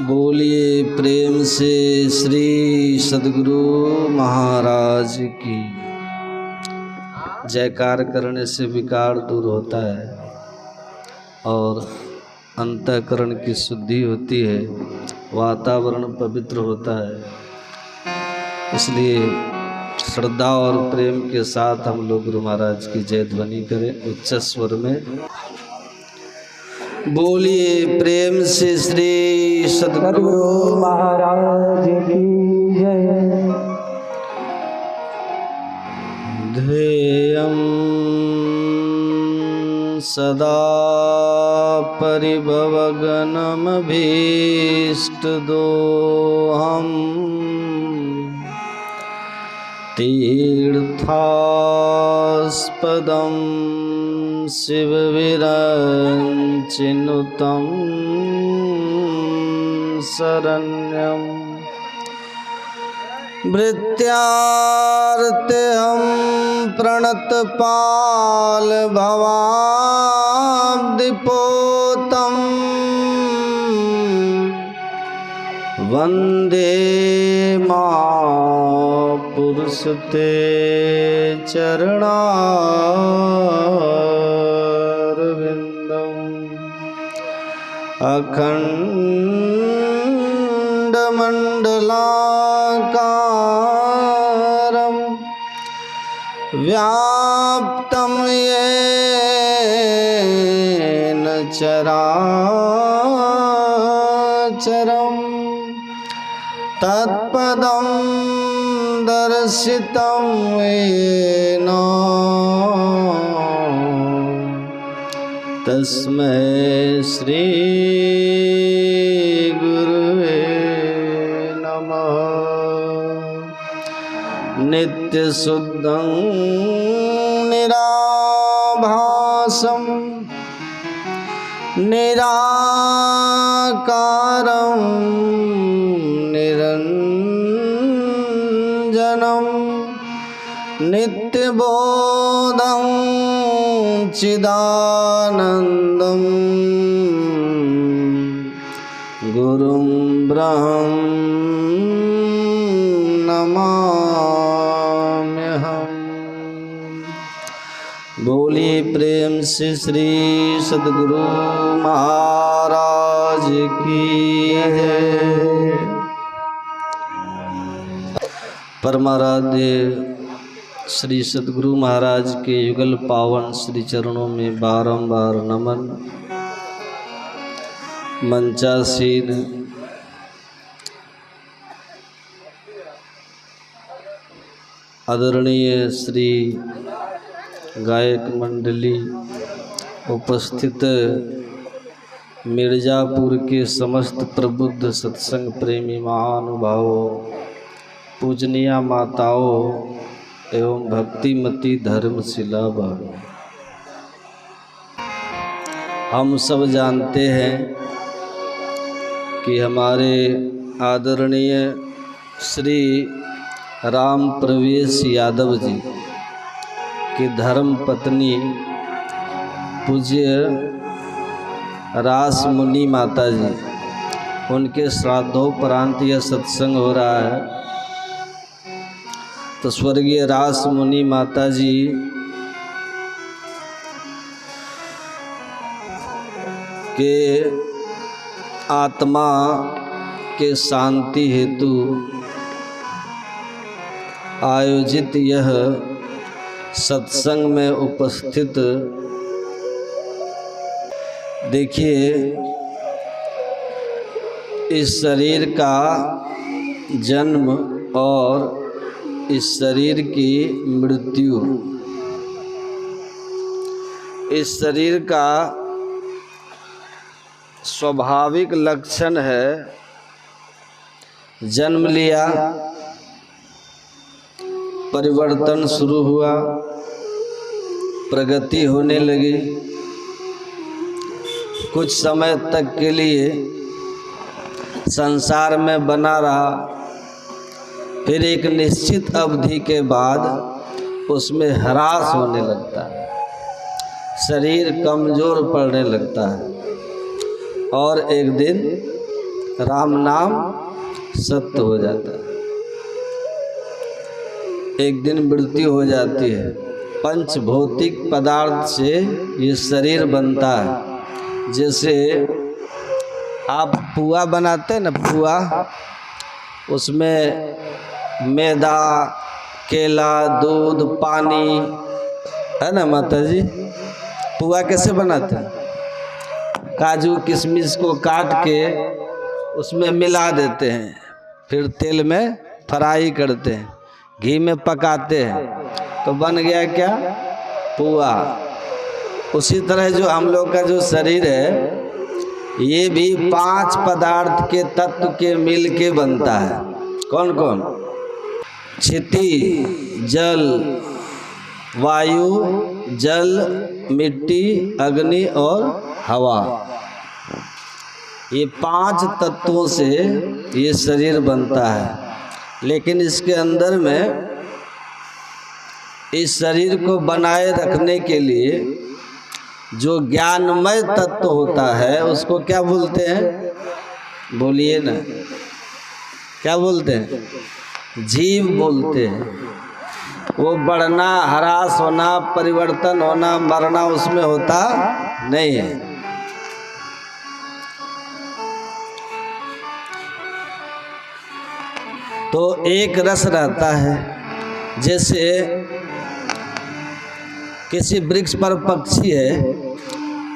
बोलिए प्रेम से श्री सद्गुरु महाराज की। जयकार करने से विकार दूर होता है और अंतःकरण की शुद्धि होती है, वातावरण पवित्र होता है। इसलिए श्रद्धा और प्रेम के साथ हम लोग गुरु महाराज की जय ध्वनि करें उच्च स्वर में। बोलिए प्रेम से श्री सद्गुरु महाराज की जय। ध्येयं सदा परिभवगणमभीष्टदोहम् तीर्थास्पदं शिवविरञ्चिनुतं शरण्यं भृत्यार्तेऽहं प्रणतपाल भवाब्धिपोतं वन्दे महापुरुष ते चरणारविन्दम् अखण्डमण्डलाकारं व्याप्तं येन चराचरम् तत्पदं दर्शितं येन तस्मै श्री गुरुवे नमः। नित्यशुद्धं निराभासं निराकारं निरञ्जनं नित्यबोधं चिदानन्दं गुरुं ब्रह्म नमाम्यहम्। बोलिए प्रेम से श्री सद्गुरु महाराज की जय। परमाराध्य श्री सद्गुरु महाराज के युगल पावन श्री चरणों में बारंबार नमन। मंचासीन आदरणीय श्री गायक मंडली, उपस्थित मिर्जापुर के समस्त प्रबुद्ध सत्संग प्रेमी महानुभावों, पूजनीय माताओं एवं भक्तिमती धर्मशिला भाइयों, हम सब जानते हैं कि हमारे आदरणीय श्री राम प्रवेश यादव जी की धर्म पत्नी पूज्य रास मुनि माता जी, उनके श्राद्धोपरांत यह सत्संग हो रहा है। तो स्वर्गीय रास मुनि माता जी के आत्मा के शांति हेतु आयोजित यह सत्संग में उपस्थित, देखिए इस शरीर का जन्म और इस शरीर की मृत्यु, इस शरीर का स्वाभाविक लक्षण है। जन्म लिया, परिवर्तन शुरू हुआ, प्रगति होने लगी, कुछ समय तक के लिए संसार में बना रहा, फिर एक निश्चित अवधि के बाद उसमें ह्रास होने लगता है, शरीर कमज़ोर पड़ने लगता है और एक दिन राम नाम सत्य हो जाता है। एक दिन मृत्यु हो जाती है। पंच भौतिक पदार्थ से ये शरीर बनता है। जैसे आप पुआ बनाते हैं ना, पुआ, उसमें मैदा, केला, दूध, पानी है ना माता जी। पुआ कैसे बनाते हैं? काजू किशमिश को काट के उसमें मिला देते हैं, फिर तेल में फ्राई करते हैं, घी में पकाते हैं, तो बन गया क्या? पुआ। उसी तरह जो हम लोग का जो शरीर है ये भी 5 पदार्थ के तत्व के मिल के बनता है। कौन कौन? क्षिति, जल, वायु, जल, मिट्टी, अग्नि और हवा। ये 5 तत्वों से ये शरीर बनता है। लेकिन इसके अंदर में इस शरीर को बनाए रखने के लिए जो ज्ञानमय तत्व होता है उसको क्या बोलते हैं? बोलिए ना, क्या बोलते हैं? जीव बोलते हैं। वो बढ़ना, ह्रास होना, परिवर्तन होना, मरना उसमें होता नहीं है। तो एक रस रहता है। जैसे किसी वृक्ष पर पक्षी है,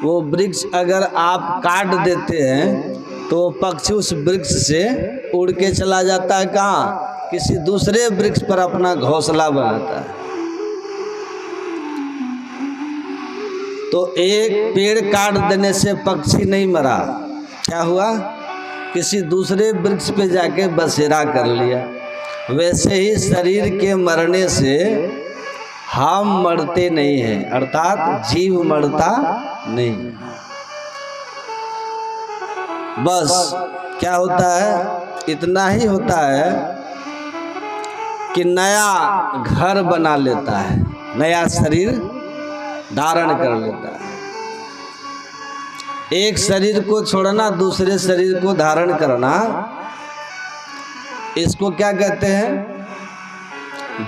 वो वृक्ष अगर आप काट देते हैं तो पक्षी उस वृक्ष से उड़ के चला जाता है कहाँ? किसी दूसरे वृक्ष पर अपना घोंसला बनाता है। तो एक पेड़ काट देने से पक्षी नहीं मरा, क्या हुआ? किसी दूसरे वृक्ष पे जाके बसेरा कर लिया। वैसे ही शरीर के मरने से हम मरते नहीं हैं, अर्थात जीव मरता नहीं। बस क्या होता है? इतना ही होता है कि नया घर बना लेता है, नया शरीर धारण कर लेता है। एक शरीर को छोड़ना, दूसरे शरीर को धारण करना, इसको क्या कहते हैं?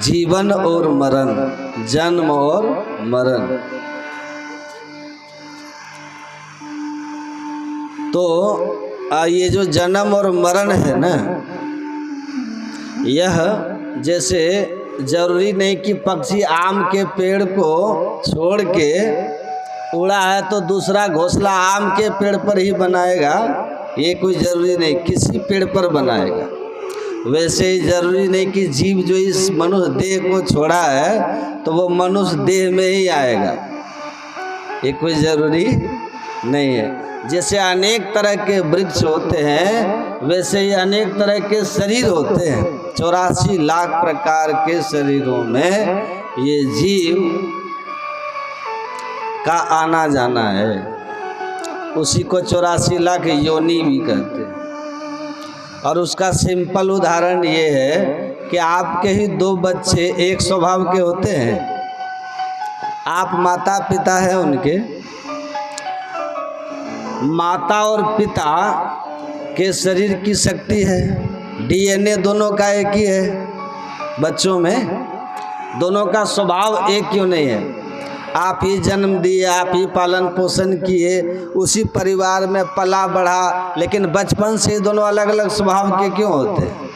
जीवन और मरण, जन्म और मरण। तो ये जो जन्म और मरण है ना, यह जैसे जरूरी नहीं कि पक्षी आम के पेड़ को छोड़ के उड़ा है तो दूसरा घोंसला आम के पेड़ पर ही बनाएगा, ये कोई जरूरी नहीं, किसी पेड़ पर बनाएगा। वैसे ही जरूरी नहीं कि जीव जो इस मनुष्य देह को छोड़ा है तो वो मनुष्य देह में ही आएगा, ये कोई जरूरी नहीं है। जैसे अनेक तरह के वृक्ष होते हैं वैसे ही अनेक तरह के शरीर होते हैं। 84 लाख प्रकार के शरीरों में ये जीव का आना जाना है, उसी को 84 लाख योनि भी कहते हैं। और उसका सिंपल उदाहरण ये है कि आपके ही 2 बच्चे एक स्वभाव के होते हैं। आप माता पिता हैं उनके, माता और पिता के शरीर की शक्ति है, डीएनए दोनों का एक ही है। बच्चों में दोनों का स्वभाव एक क्यों नहीं है? आप ही जन्म दिए, आप ही पालन पोषण किए, उसी परिवार में पला बढ़ा, लेकिन बचपन से दोनों अलग अलग स्वभाव के क्यों होते हैं?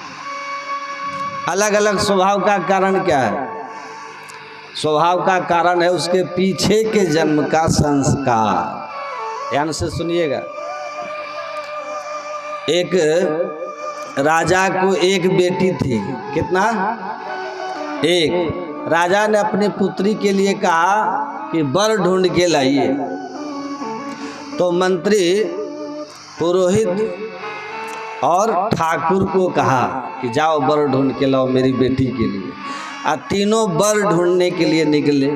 अलग अलग स्वभाव का कारण क्या है? स्वभाव का कारण है उसके पीछे के जन्म का संस्कार। ध्यान से सुनिएगा। एक राजा को एक बेटी थी। कितना? एक। राजा ने अपनी पुत्री के लिए कहा कि वर ढूंढ के लाइए। तो मंत्री, पुरोहित और ठाकुर को कहा कि जाओ वर ढूंढ के लाओ मेरी बेटी के लिए। और तीनों वर ढूंढने के लिए निकले।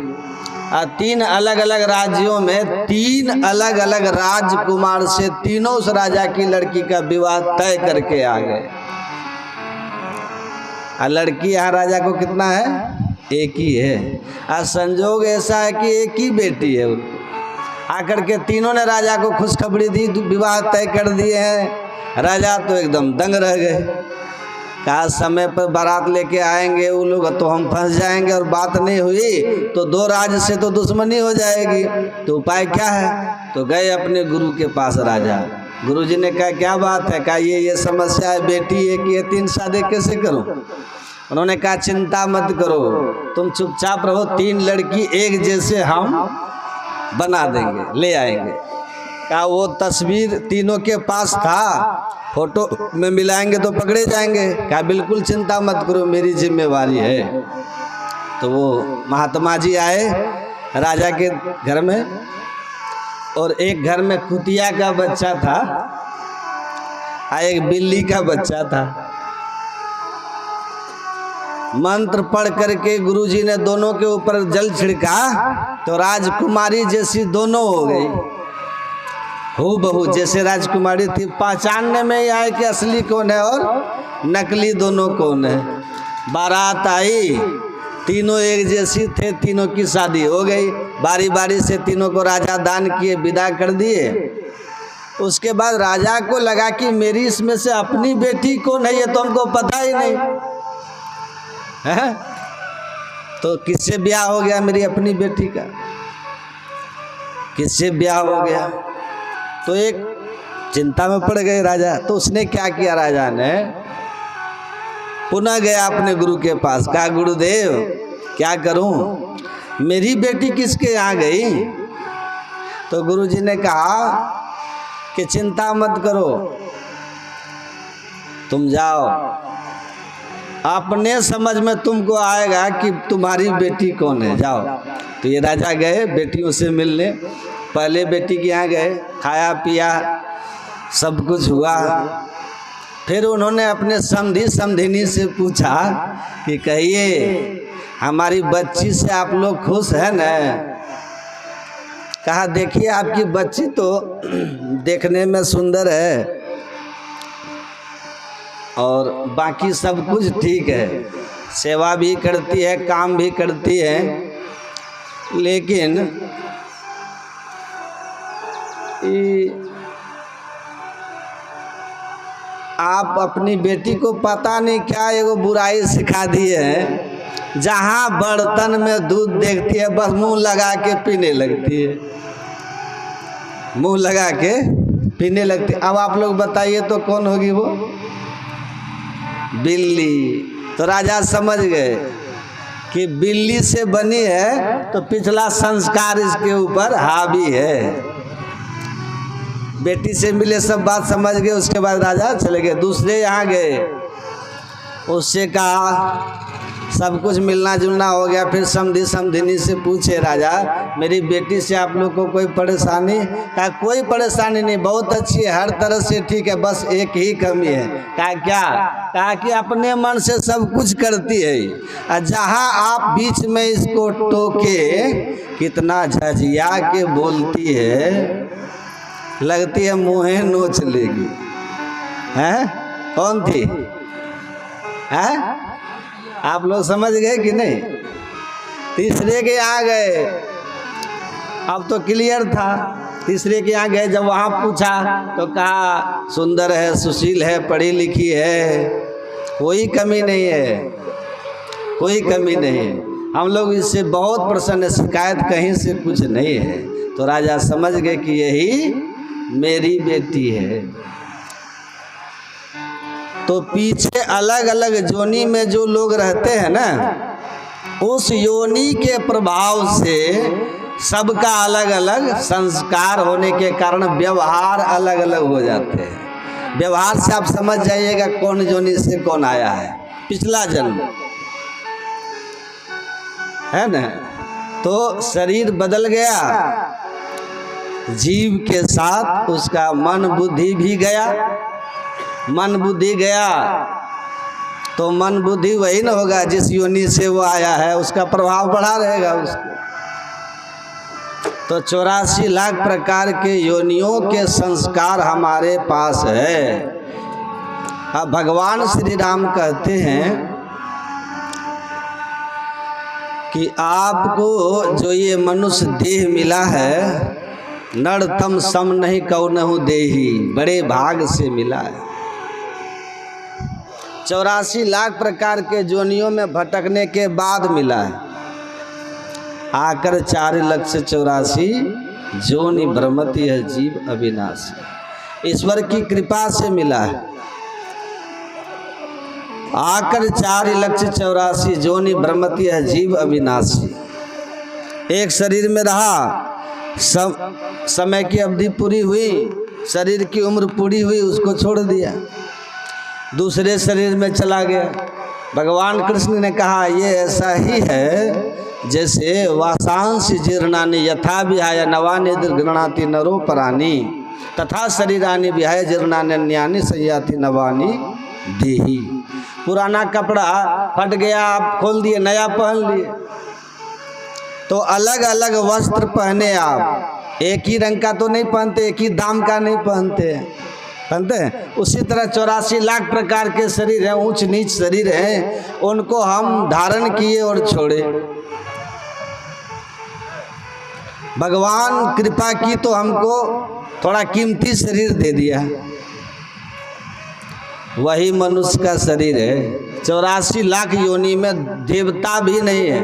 और 3 अलग अलग राज्यों में 3 अलग अलग राजकुमार से तीनों उस राजा की लड़की का विवाह तय करके आ गए। और लड़की यहाँ राजा को कितना है? एक ही है। और संजोग ऐसा है कि एक ही बेटी है उनको। आकर के तीनों ने राजा को खुशखबरी दी, विवाह तय कर दिए हैं। राजा तो एकदम दंग रह गए। कहा समय पर बारात लेके आएंगे वो लोग तो हम फंस जाएंगे, और बात नहीं हुई तो दो राज्य से तो दुश्मनी हो जाएगी, तो उपाय क्या है? तो गए अपने गुरु के पास राजा। गुरुजी ने कहा क्या बात है? कहा ये समस्या है, बेटी एक ये 3 शादी कैसे करूं? उन्होंने कहा चिंता मत करो, तुम चुपचाप रहो, 3 लड़की एक जैसे हम बना देंगे, ले आएंगे। कहा वो तस्वीर तीनों के पास था, फोटो में मिलाएंगे तो पकड़े जाएंगे। कहा बिल्कुल चिंता मत करो, मेरी जिम्मेवारी है। तो वो महात्मा जी आए राजा के घर में, और एक घर में कुतिया का बच्चा था और एक बिल्ली का बच्चा था। मंत्र पढ़ करके गुरुजी ने दोनों के ऊपर जल छिड़का तो राजकुमारी जैसी दोनों हो गई, हूबहू जैसे राजकुमारी थी। पहचानने में ही आए कि असली कौन है और नकली दोनों कौन है। बारात आई, तीनों एक जैसी थे, तीनों की शादी हो गई। बारी बारी से तीनों को राजा दान किए, विदा कर दिए। उसके बाद राजा को लगा कि मेरी इसमें से अपनी बेटी कौन है, ये तो हमको पता ही नहीं है। तो किससे ब्याह हो गया मेरी अपनी बेटी का? किससे ब्याह हो गया? तो एक चिंता में पड़ गए राजा। तो उसने क्या किया, राजा ने पुनः गया अपने गुरु के पास। कहा गुरुदेव क्या करूं, मेरी बेटी किसके यहाँ गई? तो गुरुजी ने कहा कि चिंता मत करो, तुम जाओ, अपने समझ में तुमको आएगा कि तुम्हारी बेटी कौन है, जाओ। तो ये राजा गए बेटियों से मिलने। पहले बेटी के यहाँ गए, खाया पिया सब कुछ हुआ। फिर उन्होंने अपने समधी समधिनी से पूछा कि कहिए हमारी बच्ची से आप लोग खुश हैं न? कहा देखिए आपकी बच्ची तो देखने में सुंदर है और बाकी सब कुछ ठीक है, सेवा भी करती है, काम भी करती है, लेकिन आप अपनी बेटी को पता नहीं क्या एगो बुराई सिखा दिए हैं। जहाँ बर्तन में दूध देखती है बस मुंह लगा के पीने लगती है, मुंह लगा के पीने लगती है। अब आप लोग बताइए तो कौन होगी वो? बिल्ली। तो राजा समझ गए कि बिल्ली से बनी है तो पिछला संस्कार इसके ऊपर हावी है। बेटी से मिले, सब बात समझ गए। उसके बाद राजा चले गए, दूसरे यहाँ गए, उससे कहा सब कुछ मिलना जुलना हो गया। फिर समधी समधिनी से पूछे राजा मेरी बेटी से आप लोग को कोई परेशानी? कहा कोई परेशानी नहीं, बहुत अच्छी है, हर तरह से ठीक है, बस एक ही कमी है। कहा क्या? कहा कि अपने मन से सब कुछ करती है, और जहाँ आप बीच में इसको टोके कितना झझिया के बोलती है, लगती है मुँहे नोच लेगी। हैं? कौन थी? हैं? आप लोग समझ गए कि नहीं? तीसरे के यहाँ गए, अब तो क्लियर था। तीसरे के यहाँ गए, जब वहाँ पूछा तो कहा सुंदर है, सुशील है, पढ़ी लिखी है, कोई कमी नहीं है, कोई कमी नहीं है, हम लोग इससे बहुत प्रसन्न है, शिकायत कहीं से कुछ नहीं है। तो राजा समझ गए कि यही मेरी बेटी है। तो पीछे अलग अलग योनि में जो लोग रहते हैं ना, उस योनि के प्रभाव से सबका अलग अलग संस्कार होने के कारण व्यवहार अलग अलग हो जाते हैं। व्यवहार से आप समझ जाइएगा कौन योनि से कौन आया है, पिछला जन्म है ना। तो शरीर बदल गया, जीव के साथ उसका मन बुद्धि भी गया। मन बुद्धि गया तो मन बुद्धि वही न होगा जिस योनि से वो आया है, उसका प्रभाव बढ़ा रहेगा उसको। तो 84 लाख प्रकार के योनियों के संस्कार हमारे पास है। अब भगवान श्री राम कहते हैं कि आपको जो ये मनुष्य देह मिला है नर तम सम नहीं कौनहु देही, बड़े भाग से मिला है। 84 लाख प्रकार के जोनियों में भटकने के बाद मिला है। आकर 4,84,000 जोनि भ्रमति है जीव अविनाशी। ईश्वर की कृपा से मिला है। आकर 4,84,000 जोनि भ्रमति है जीव अविनाशी। एक शरीर में रहा, समय की अवधि पूरी हुई, शरीर की उम्र पूरी हुई, उसको छोड़ दिया, दूसरे शरीर में चला गया। भगवान कृष्ण ने कहा ये ऐसा ही है जैसे वासांसी जीर्णानि यथा विहाय नवानि दीर्घनाति नरो परानि, तथा शरीरानि विहाय जीर्णानि अन्यानि संयाति नवानि देहि। पुराना कपड़ा फट गया, आप खोल दिए, नया पहन लिए, तो अलग अलग वस्त्र पहने, आप एक ही रंग का तो नहीं पहनते, एक ही दाम का नहीं पहनते हैं। उसी तरह 84 लाख प्रकार के शरीर हैं, ऊंच नीच शरीर हैं, उनको हम धारण किए और छोड़े। भगवान कृपा की तो हमको थोड़ा कीमती शरीर दे दिया, वही मनुष्य का शरीर है। 84 लाख योनि में देवता भी नहीं है,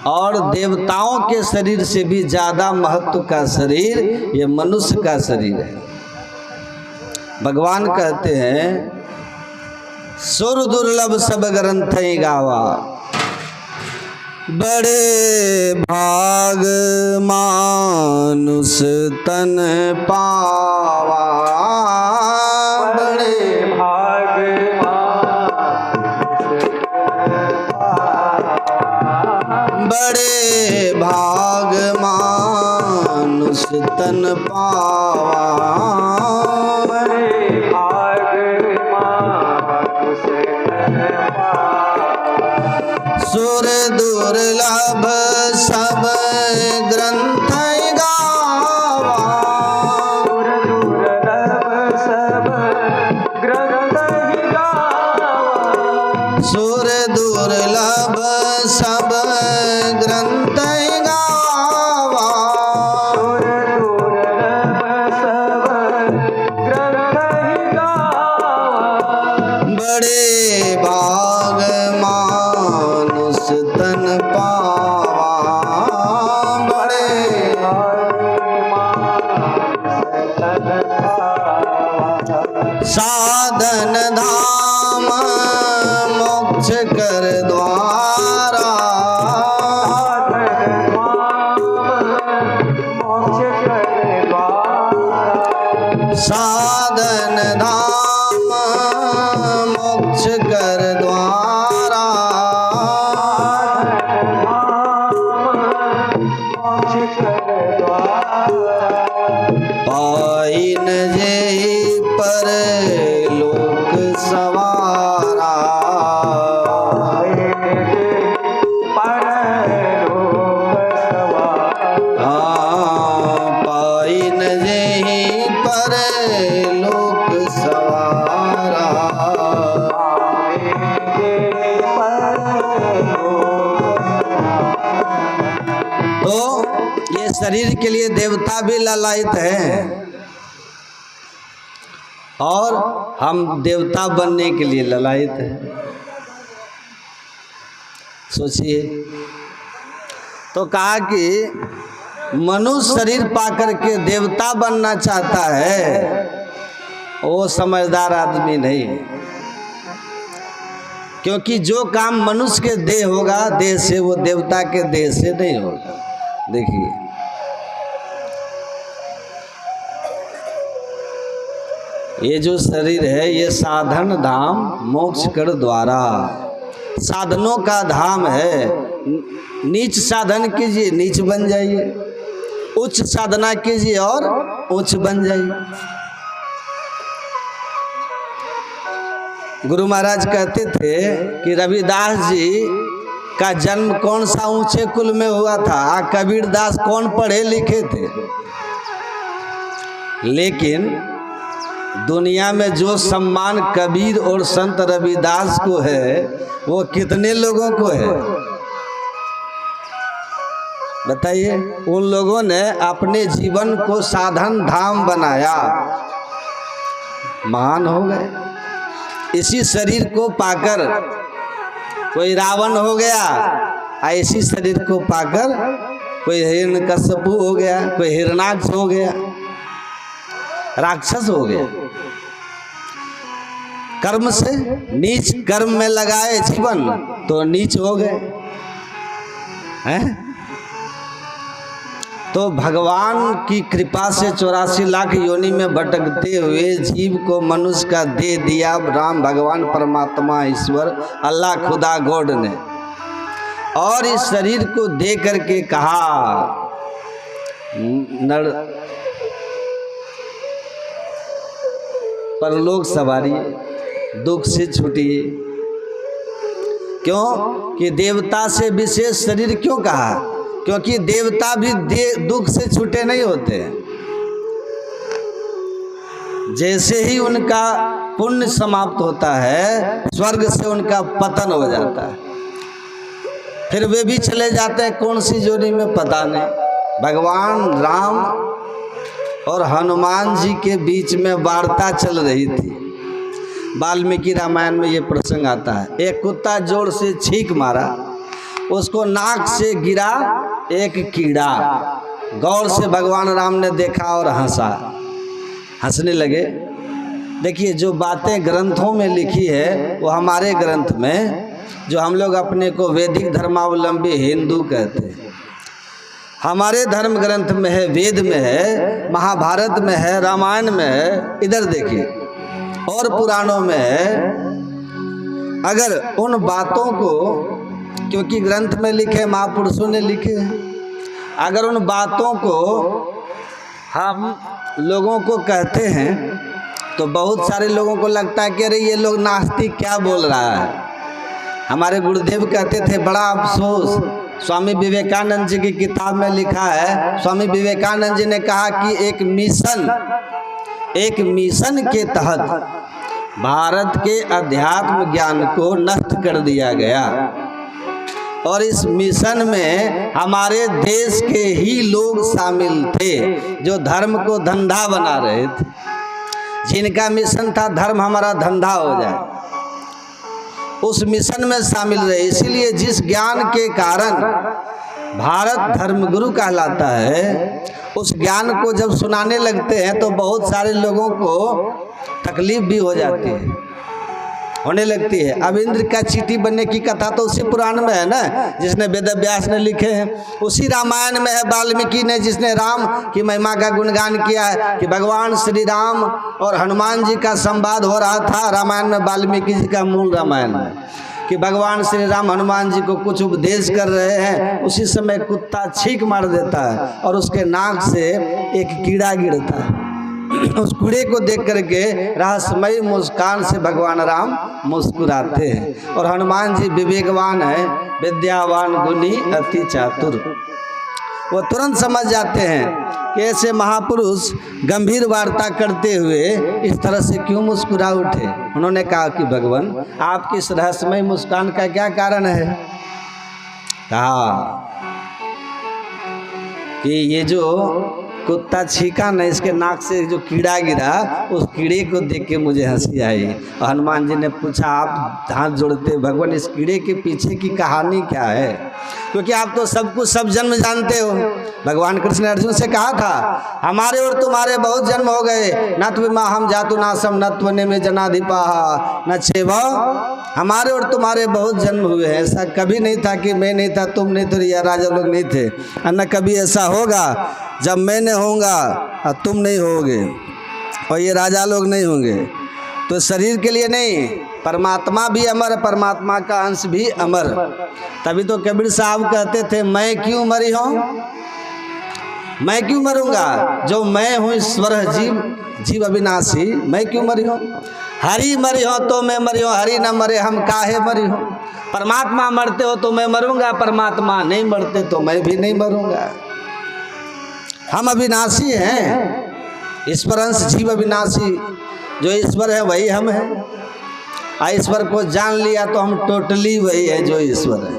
और देवताओं के शरीर से भी ज्यादा महत्व का शरीर ये मनुष्य का शरीर है। भगवान कहते हैं सुर दुर्लभ सब ग्रंथ गावा, बड़े भाग मानुष तन पावा, बड़े भाग बड़े भाग मानुष तन पावा, बड़े भाग मानुष तन पावा। सुर दुर्लभ सब ग्रंथ गावा, सुर दुर्लभ सब ग्रंथ गावा, सुर दुर्लभ सब ग्रंथ गावा, सुर दुर्लभ सब ग्रंथ गावा, बड़े भाग मानुष तन पावा, बड़े साधन धाम मोक्ष कर द्वारा, साधन धाम मोक्ष कर द्वारा, पाइन जेहि पर लोक सवारा, पाइन जेहि पर लोक सवारा। तो ये शरीर के लिए देवता भी ललायित हैं, और हम देवता बनने के लिए ललायित हैं। सोचिए, तो कहा कि मनुष्य शरीर पाकर के देवता बनना चाहता है, वो समझदार आदमी नहीं है, क्योंकि जो काम मनुष्य के देह होगा देह से, वो देवता के देह से नहीं होगा। देखिए, ये जो शरीर है ये साधन धाम मोक्ष कर द्वारा, साधनों का धाम है। नीच साधन कीजिए नीच बन जाइए, उच्च साधना कीजिए और उच्च बन जाइए। गुरु महाराज कहते थे कि रविदास जी का जन्म कौन सा ऊंचे कुल में हुआ था, कबीरदास कौन पढ़े लिखे थे, लेकिन दुनिया में जो सम्मान कबीर और संत रविदास को है वो कितने लोगों को है। बताइए, उन लोगों ने अपने जीवन को साधन धाम बनाया, महान हो गए। इसी शरीर को पाकर कोई रावण हो गया, ऐसी शरीर को पाकर कोई हिरण्यकश्यपु हो गया, कोई हिरणाक्ष हो गया, राक्षस हो गया। कर्म से नीच कर्म में लगाए जीवन तो नीच हो गए हैं। तो भगवान की कृपा से 84 लाख योनि में भटकते हुए जीव को मनुष्य का दे दिया राम भगवान परमात्मा ईश्वर अल्लाह खुदा गॉड ने, और इस शरीर को दे करके कहा नर परलोक सवारी, दुख से छूटिए। क्यों कि देवता से विशेष शरीर क्यों कहा? क्योंकि देवता भी दुख से छूटे नहीं होते। जैसे ही उनका पुण्य समाप्त होता है, स्वर्ग से उनका पतन हो जाता है, फिर वे भी चले जाते हैं कौन सी जोड़ी में पता नहीं। भगवान राम और हनुमान जी के बीच में वार्ता चल रही थी। वाल्मीकि रामायण में ये प्रसंग आता है। एक कुत्ता जोर से छींक मारा, उसको नाक से गिरा एक कीड़ा। गौर से भगवान राम ने देखा और हंसने लगे। देखिए, जो बातें ग्रंथों में लिखी है वो हमारे ग्रंथ में, जो हम लोग अपने को वैदिक धर्मावलंबी हिंदू कहते हैं, हमारे धर्म ग्रंथ में है, वेद में है, महाभारत में है, रामायण में है, इधर देखिए, और पुराणों में है। अगर उन बातों को, क्योंकि ग्रंथ में लिखे, महापुरुषों ने लिखे, अगर उन बातों को हम लोगों को कहते हैं तो बहुत सारे लोगों को लगता है कि अरे ये लोग नास्तिक क्या बोल रहा है। हमारे गुरुदेव कहते थे, बड़ा अफसोस, स्वामी विवेकानंद जी की किताब में लिखा है, स्वामी विवेकानंद जी ने कहा कि एक मिशन के तहत भारत के अध्यात्म ज्ञान को नष्ट कर दिया गया, और इस मिशन में हमारे देश के ही लोग शामिल थे जो धर्म को धंधा बना रहे थे, जिनका मिशन था धर्म हमारा धंधा हो जाए, उस मिशन में शामिल रहे। इसीलिए जिस ज्ञान के कारण भारत धर्मगुरु कहलाता है, उस ज्ञान को जब सुनाने लगते हैं तो बहुत सारे लोगों को तकलीफ भी हो जाती है, होने लगती है। अब इंद्र का चींटी बनने की कथा तो उसी पुराण में है ना, जिसने वेदव्यास ने लिखे हैं, उसी रामायण में है, वाल्मीकि ने जिसने राम की महिमा का गुणगान किया है कि भगवान श्री राम और हनुमान जी का संवाद हो रहा था रामायण में, वाल्मीकि जी का मूल रामायण में, कि भगवान श्री राम हनुमान जी को कुछ उपदेश कर रहे हैं। उसी समय कुत्ता छींक मार देता है और उसके नाक से एक कीड़ा गिरता है। उस कीड़े को देख करके रहस्यमयी मुस्कान से भगवान राम मुस्कुराते हैं, और हनुमान जी विवेकवान है, विद्यावान गुणी अति चातुर, वो तुरंत समझ जाते हैं कि ऐसे महापुरुष गंभीर वार्ता करते हुए इस तरह से क्यों मुस्कुरा उठे। उन्होंने कहा कि भगवान, आपकी इस रहस्यमय मुस्कान का क्या कारण है? कहा कि ये जो कुत्ता छींका न, इसके नाक से जो कीड़ा गिरा, उस कीड़े को देख के मुझे हंसी आई। और हनुमान जी ने पूछा, आप हाथ जोड़ते, भगवान इस कीड़े के पीछे की कहानी क्या है? क्योंकि आप तो सब कुछ सब जन्म जानते हो। भगवान कृष्ण ने अर्जुन से कहा था, हमारे और तुम्हारे बहुत जन्म हो गए, न त्विमा हम जातु नासम न त्वने में जनाधिपा न छेव, हमारे और तुम्हारे बहुत जन्म हुए हैं। ऐसा कभी नहीं था कि मैं नहीं था, तुम नहीं थे, या राजा लोग नहीं थे, और न कभी ऐसा होगा जब मैं नहीं होऊंगा और तुम नहीं होगे और ये राजा लोग नहीं होंगे। तो शरीर के लिए नहीं, परमात्मा भी अमर, परमात्मा का अंश भी अमर। तभी तो कबीर साहब कहते थे, मैं क्यों मरी हूँ, मैं क्यों मरूंगा, जो मैं हूँ ईश्वर जीव, जीव अविनाशी, मैं क्यों मरी हूँ? हरि मरी हो तो मैं मरी हूँ, हरि न मरे हम काहे मरी हूँ। परमात्मा मरते हो तो मैं मरूंगा, परमात्मा नहीं मरते तो मैं भी नहीं मरूंगा। हम अविनाशी हैं, ईश्वर अंश जीव अविनाशी, जो ईश्वर है वही हम हैं। ईश्वर को जान लिया तो हम टोटली वही है जो ईश्वर है।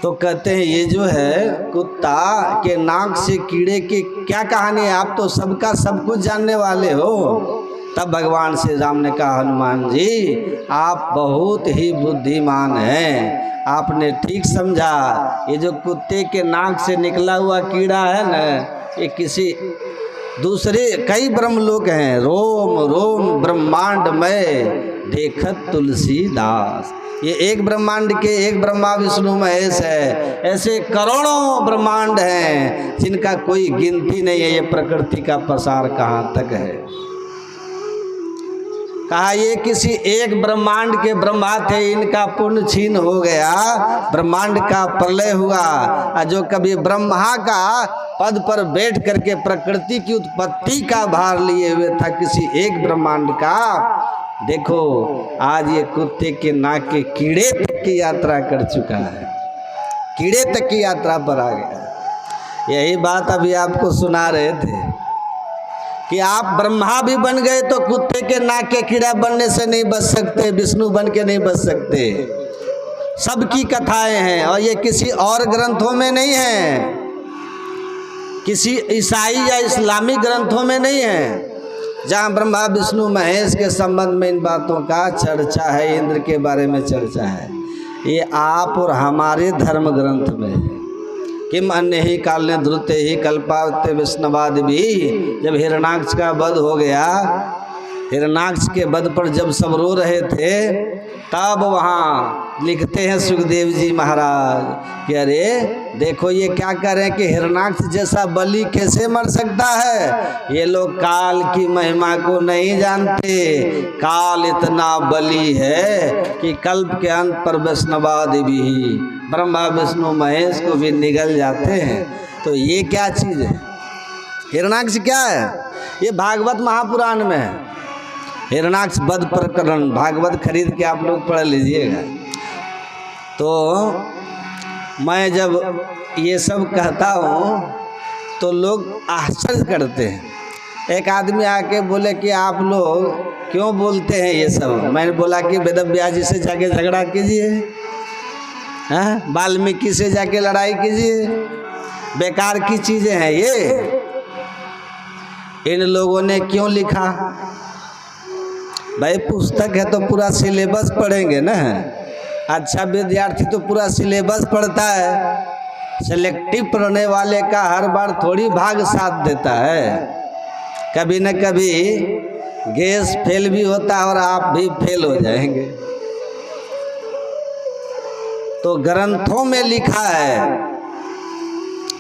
तो कहते हैं ये जो है कुत्ता के नाक से कीड़े की क्या कहानी है, आप तो सबका सब कुछ जानने वाले हो। तब भगवान श्री राम ने कहा, हनुमान जी आप बहुत ही बुद्धिमान हैं, आपने ठीक समझा। ये जो कुत्ते के नाक से निकला हुआ कीड़ा है ना, ये किसी दूसरे कई ब्रह्मलोक हैं, रोम रोम ब्रह्मांड में देखत तुलसीदास। ये एक ब्रह्मांड के एक ब्रह्मा विष्णु महेश है, ऐसे करोड़ों ब्रह्मांड हैं जिनका कोई गिनती नहीं है। ये प्रकृति का पसार कहाँ तक है। कहा ये किसी एक ब्रह्मांड के ब्रह्मा थे, इनका पुण्य छीन हो गया, ब्रह्मांड का प्रलय हुआ। और जो कभी ब्रह्मा का पद पर बैठ करके प्रकृति की उत्पत्ति का भार लिए हुए था किसी एक ब्रह्मांड का, देखो आज ये कुत्ते के नाक के कीड़े तक की यात्रा कर चुका है, कीड़े तक की यात्रा पर आ गया। यही बात अभी आपको सुना रहे थे कि आप ब्रह्मा भी बन गए तो कुत्ते के नाक के कीड़ा बनने से नहीं बच सकते, विष्णु बन के नहीं बच सकते। सबकी कथाएं हैं और ये किसी और ग्रंथों में नहीं है, किसी ईसाई या इस्लामिक ग्रंथों में नहीं है, जहाँ ब्रह्मा विष्णु महेश के संबंध में इन बातों का चर्चा है, इंद्र के बारे में चर्चा है। ये आप और हमारे धर्म ग्रंथ में है। किम अन्य ही काल ने ध्रुते ही कल्पावते विष्णुवाद भी। जब हिरणाक्ष का वध हो गया, हिरणाक्ष के वध पर जब सब रो रहे थे, तब वहाँ लिखते हैं सुखदेव जी महाराज कि अरे देखो ये क्या कह रहे हैं कि हिरणाक्ष जैसा बलि कैसे मर सकता है। ये लोग काल की महिमा को नहीं जानते। काल इतना बलि है कि कल्प के अंत पर वैष्णवादि भी ब्रह्मा विष्णु महेश को भी निगल जाते हैं। तो ये क्या चीज़ है? हिरणाक्ष क्या है? ये भागवत महापुराण में है। हिरणाक्ष वध प्रकरण भागवत खरीद के आप लोग पढ़ लीजिएगा। तो मैं जब ये सब कहता हूँ तो लोग आश्चर्य करते हैं। एक आदमी आके बोले कि आप लोग क्यों बोलते हैं ये सब। मैंने बोला कि वेद व्यास जी से जाके झगड़ा कीजिए, हाँ, वाल्मीकि से जाके लड़ाई कीजिए, बेकार की चीज़ें हैं ये। इन लोगों ने क्यों लिखा? भाई पुस्तक है तो पूरा सिलेबस पढ़ेंगे ना। अच्छा विद्यार्थी तो पूरा सिलेबस पढ़ता है। सेलेक्टिव पढ़ने वाले का हर बार थोड़ी भाग साथ देता है। कभी न कभी गैस फेल भी होता है और आप भी फेल हो जाएंगे। तो ग्रंथों में लिखा है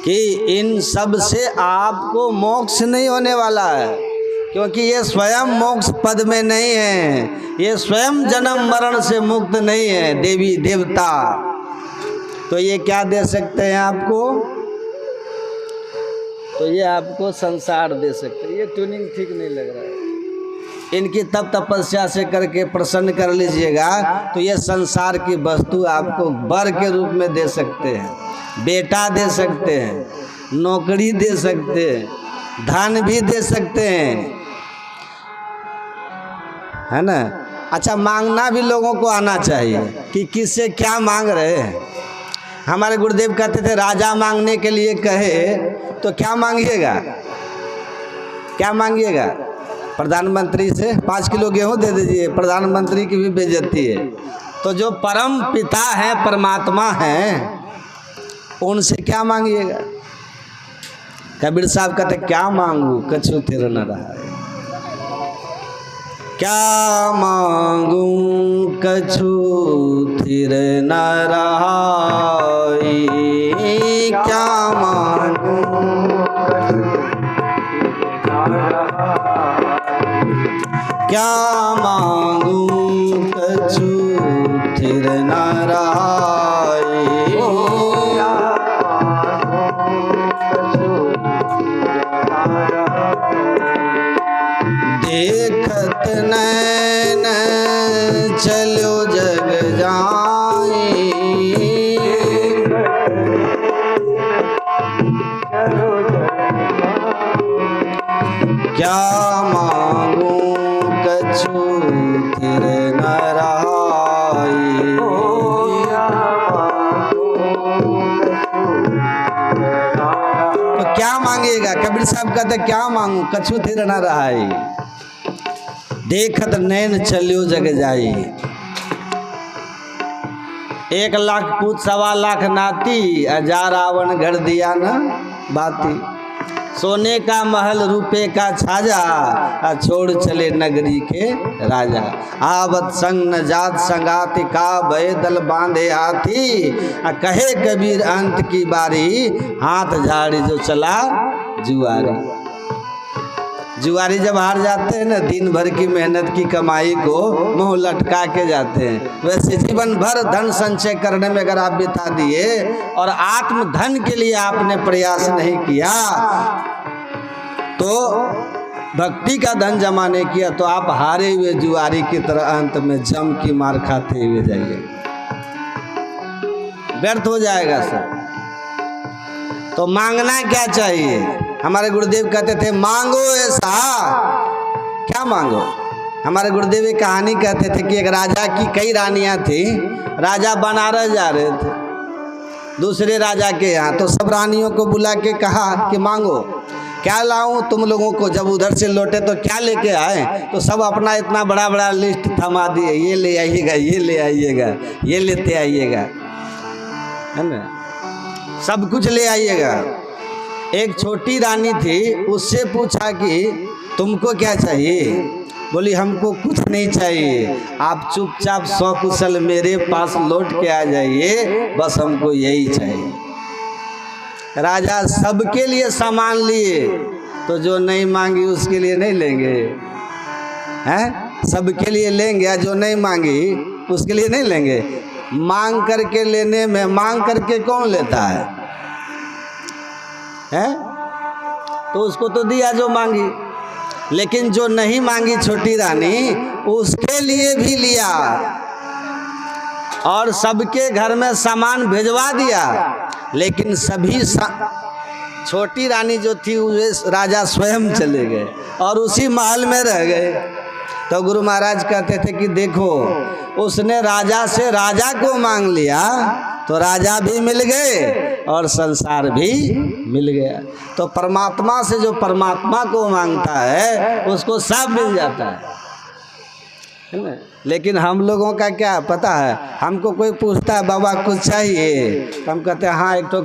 कि इन सब से आपको मोक्ष नहीं होने वाला है, क्योंकि ये स्वयं मोक्ष पद में नहीं है, ये स्वयं जन्म मरण से मुक्त नहीं है देवी देवता। तो ये क्या दे सकते हैं आपको? तो ये आपको संसार दे सकते हैं। ये ट्यूनिंग ठीक नहीं लग रहा है। इनकी तप तपस्या से करके प्रसन्न कर लीजिएगा तो ये संसार की वस्तु आपको वर के रूप में दे सकते हैं, बेटा दे सकते हैं, नौकरी दे सकते हैं, धन भी दे सकते हैं, है ना। अच्छा मांगना भी लोगों को आना चाहिए कि किससे क्या मांग रहे हैं। हमारे गुरुदेव कहते थे राजा मांगने के लिए कहे तो क्या मांगिएगा? क्या मांगिएगा? प्रधानमंत्री से 5 किलो गेहूं दे दीजिए, प्रधानमंत्री की भी बेइज्जती है। तो जो परम पिता है, परमात्मा हैं, उनसे क्या मांगिएगा? कबीर साहब कहते क्या मांगू कछु थिर न रहा है। क्या मांगू कछु थिर न रहाई, क्या मांगू क्या मांगू कछु थिर न रहाई। देखत नैन चलो जग जाई, क्या मांगू कछु थिर न रहाई। रायबीर साहब कहते क्या मांगू कछु थिर न रहाई, देखत नैन चलियो जग जाई। 1 लाख पूत 1.25 लाख नाती, 1000 रावण घर दिया न बाती। सोने का महल रुपए का छाजा, छोड़ चले नगरी के राजा। आवत संग न जात संगाति का, भय दल बांधे हाथी। कहे कबीर अंत की बारी, हाथ झाड़ी जो चला जुआरी। जुआरी जब हार जाते हैं ना, दिन भर की मेहनत की कमाई को मुंह लटका के जाते हैं। वैसे जीवन भर धन संचय करने में अगर आप बिता दिए और आत्म धन के लिए आपने प्रयास नहीं किया, तो भक्ति का धन जमा नहीं किया, तो आप हारे हुए जुआरी की तरह अंत में जम की मार खाते हुए जाइए, व्यर्थ हो जाएगा सब। तो मांगना क्या चाहिए? हमारे गुरुदेव कहते थे मांगो ऐसा। क्या मांगो? हमारे गुरुदेव एक कहानी कहते थे कि एक राजा की कई रानियां थी। राजा बनारस जा रहे थे दूसरे राजा के यहाँ, तो सब रानियों को बुला के कहा कि मांगो, क्या लाऊं तुम लोगों को। जब उधर से लौटे तो क्या लेके आए, तो सब अपना इतना बड़ा बड़ा लिस्ट थमा दिए, ये ले आइएगा, ये ले आइएगा, ये लेते आइएगा, है ना, सब कुछ ले आइएगा। एक छोटी रानी थी, उससे पूछा कि तुमको क्या चाहिए? बोली हमको कुछ नहीं चाहिए, आप चुपचाप सकुशल मेरे पास लौट के आ जाइए, बस हमको यही चाहिए। राजा सबके लिए सामान लिए, तो जो नहीं मांगी उसके लिए नहीं लेंगे, हैं? सबके लिए लेंगे, जो नहीं मांगी उसके लिए नहीं लेंगे। मांग करके लेने में, मांग करके कौन लेता है? तो उसको तो दिया जो मांगी, लेकिन जो नहीं मांगी छोटी रानी, उसके लिए भी लिया और सबके घर में सामान भिजवा दिया। लेकिन सभी छोटी रानी जो थी, राजा स्वयं चले गए और उसी महल में रह गए। तो गुरु महाराज कहते थे कि देखो, उसने राजा से राजा को मांग लिया, तो राजा भी मिल गए और संसार भी मिल गया। तो परमात्मा से जो परमात्मा को मांगता है, उसको सब मिल जाता है ना। लेकिन हम लोगों का क्या पता है, हमको कोई पूछता है बाबा कुछ चाहिए, तो हम कहते हैं हाँ एक तो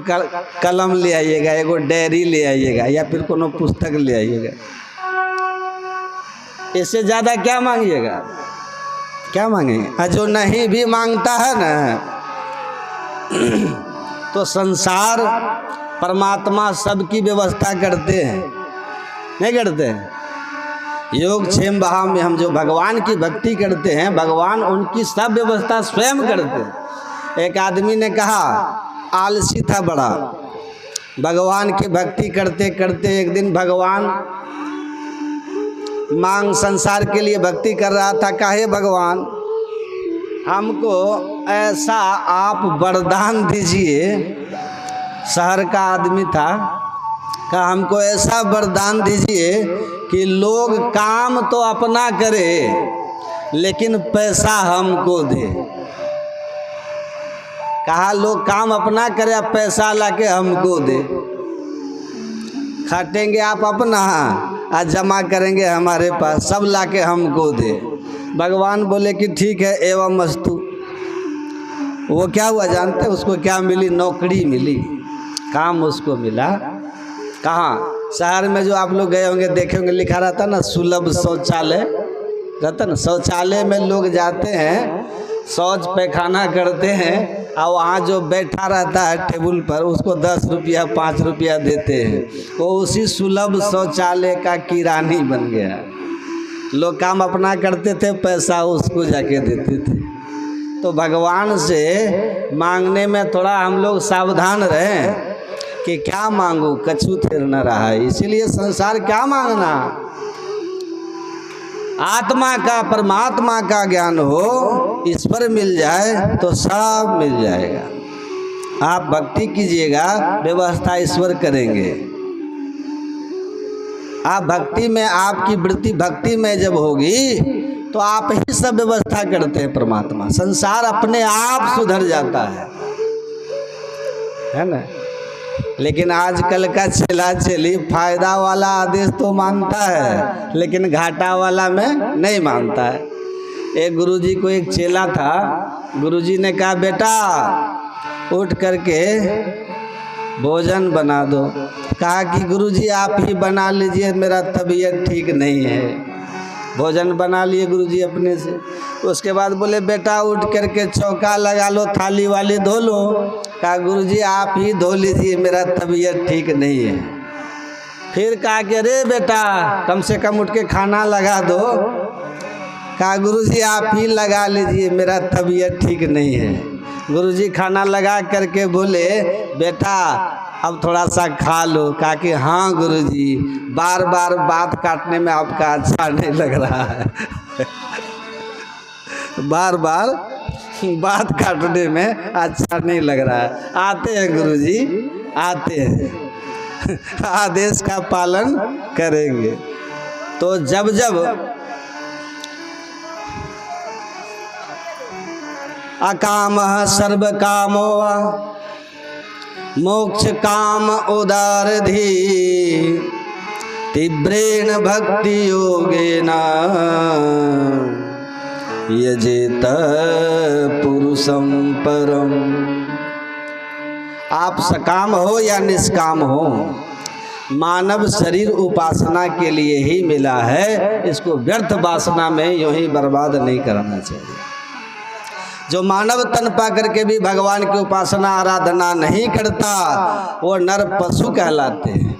कलम ले आइएगा, एगो डायरी ले आइएगा, या फिर कोनो पुस्तक ले आइएगा। इससे ज़्यादा क्या मांगिएगा? क्या मांगेंगे? जो नहीं भी मांगता है ना, तो संसार परमात्मा सबकी व्यवस्था करते हैं, नहीं करते हैं? योग क्षेम भाव में हम जो भगवान की भक्ति करते हैं, भगवान उनकी सब व्यवस्था स्वयं करते हैं। एक आदमी ने कहा, आलसी था बड़ा, भगवान की भक्ति करते करते एक दिन भगवान मांग संसार के लिए भक्ति कर रहा था। काहे भगवान, हमको ऐसा आप वरदान दीजिए। शहर का आदमी था, कहा हमको ऐसा वरदान दीजिए कि लोग काम तो अपना करे, लेकिन पैसा हमको दे। कहा लोग काम अपना करे, पैसा लाके हमको दे। खाटेंगे आप अपना, आज जमा करेंगे हमारे पास, सब लाके हमको दे। भगवान बोले कि ठीक है, एवं मस्तु। वो क्या हुआ जानते? उसको क्या मिली? नौकरी मिली, काम उसको मिला। कहाँ? शहर में जो आप लोग गए होंगे देखे होंगे, लिखा रहता ना सुलभ शौचालय रहता ना। शौचालय में लोग जाते हैं, शौच पैखाना करते हैं, और वहाँ जो बैठा रहता है टेबल पर, उसको 10 रुपया 5 रुपया देते हैं। वो उसी सुलभ शौचालय का किरानी बन गया। लोग काम अपना करते थे, पैसा उसको जाके देते थे। तो भगवान से मांगने में थोड़ा हम लोग सावधान रहें कि क्या मांगू, कछु थिर न रहा है। इसीलिए संसार क्या मांगना, आत्मा का परमात्मा का ज्ञान हो, ईश्वर मिल जाए तो सब मिल जाएगा। आप भक्ति कीजिएगा, व्यवस्था ईश्वर करेंगे। आप भक्ति में, आपकी वृत्ति भक्ति में जब होगी, तो आप ही सब व्यवस्था करते हैं परमात्मा। संसार अपने आप सुधर जाता है ना। लेकिन आजकल का चेला चेली फायदा वाला आदेश तो मानता है, लेकिन घाटा वाला में नहीं मानता है। एक गुरुजी को एक चेला था, गुरुजी ने कहा बेटा उठ करके भोजन बना दो। कहा कि गुरुजी आप ही बना लीजिए, मेरा तबीयत ठीक नहीं है। भोजन बना लिए गुरुजी अपने से। उसके बाद बोले बेटा उठ करके चौका लगा लो, थाली वाली धो लो। कहा गुरुजी आप ही धो लीजिए, मेरा तबीयत ठीक नहीं है। फिर कहा कि अरे बेटा कम से कम उठ के खाना लगा दो। कहा गुरुजी आप ही लगा लीजिए, मेरा तबीयत ठीक नहीं है। गुरुजी खाना लगा करके बोले बेटा अब थोड़ा सा खा लो। कहा कि हाँ गुरुजी, बार बार बात काटने में आपका अच्छा नहीं लग रहा है। बार बार बात काटने में अच्छा नहीं लग रहा है। आते हैं गुरुजी, आते हैं, आदेश का पालन करेंगे। तो जब जब अकामः सर्व कामो वा मोक्ष काम उदारधि तीव्रेण भक्ति योगेन यजेत पुरुषं परम। आप सकाम हो या निष्काम हो, मानव शरीर उपासना के लिए ही मिला है। इसको व्यर्थ वासना में यूं ही बर्बाद नहीं करना चाहिए। जो मानव तन पा करके भी भगवान की उपासना आराधना नहीं करता वो नर पशु कहलाते हैं।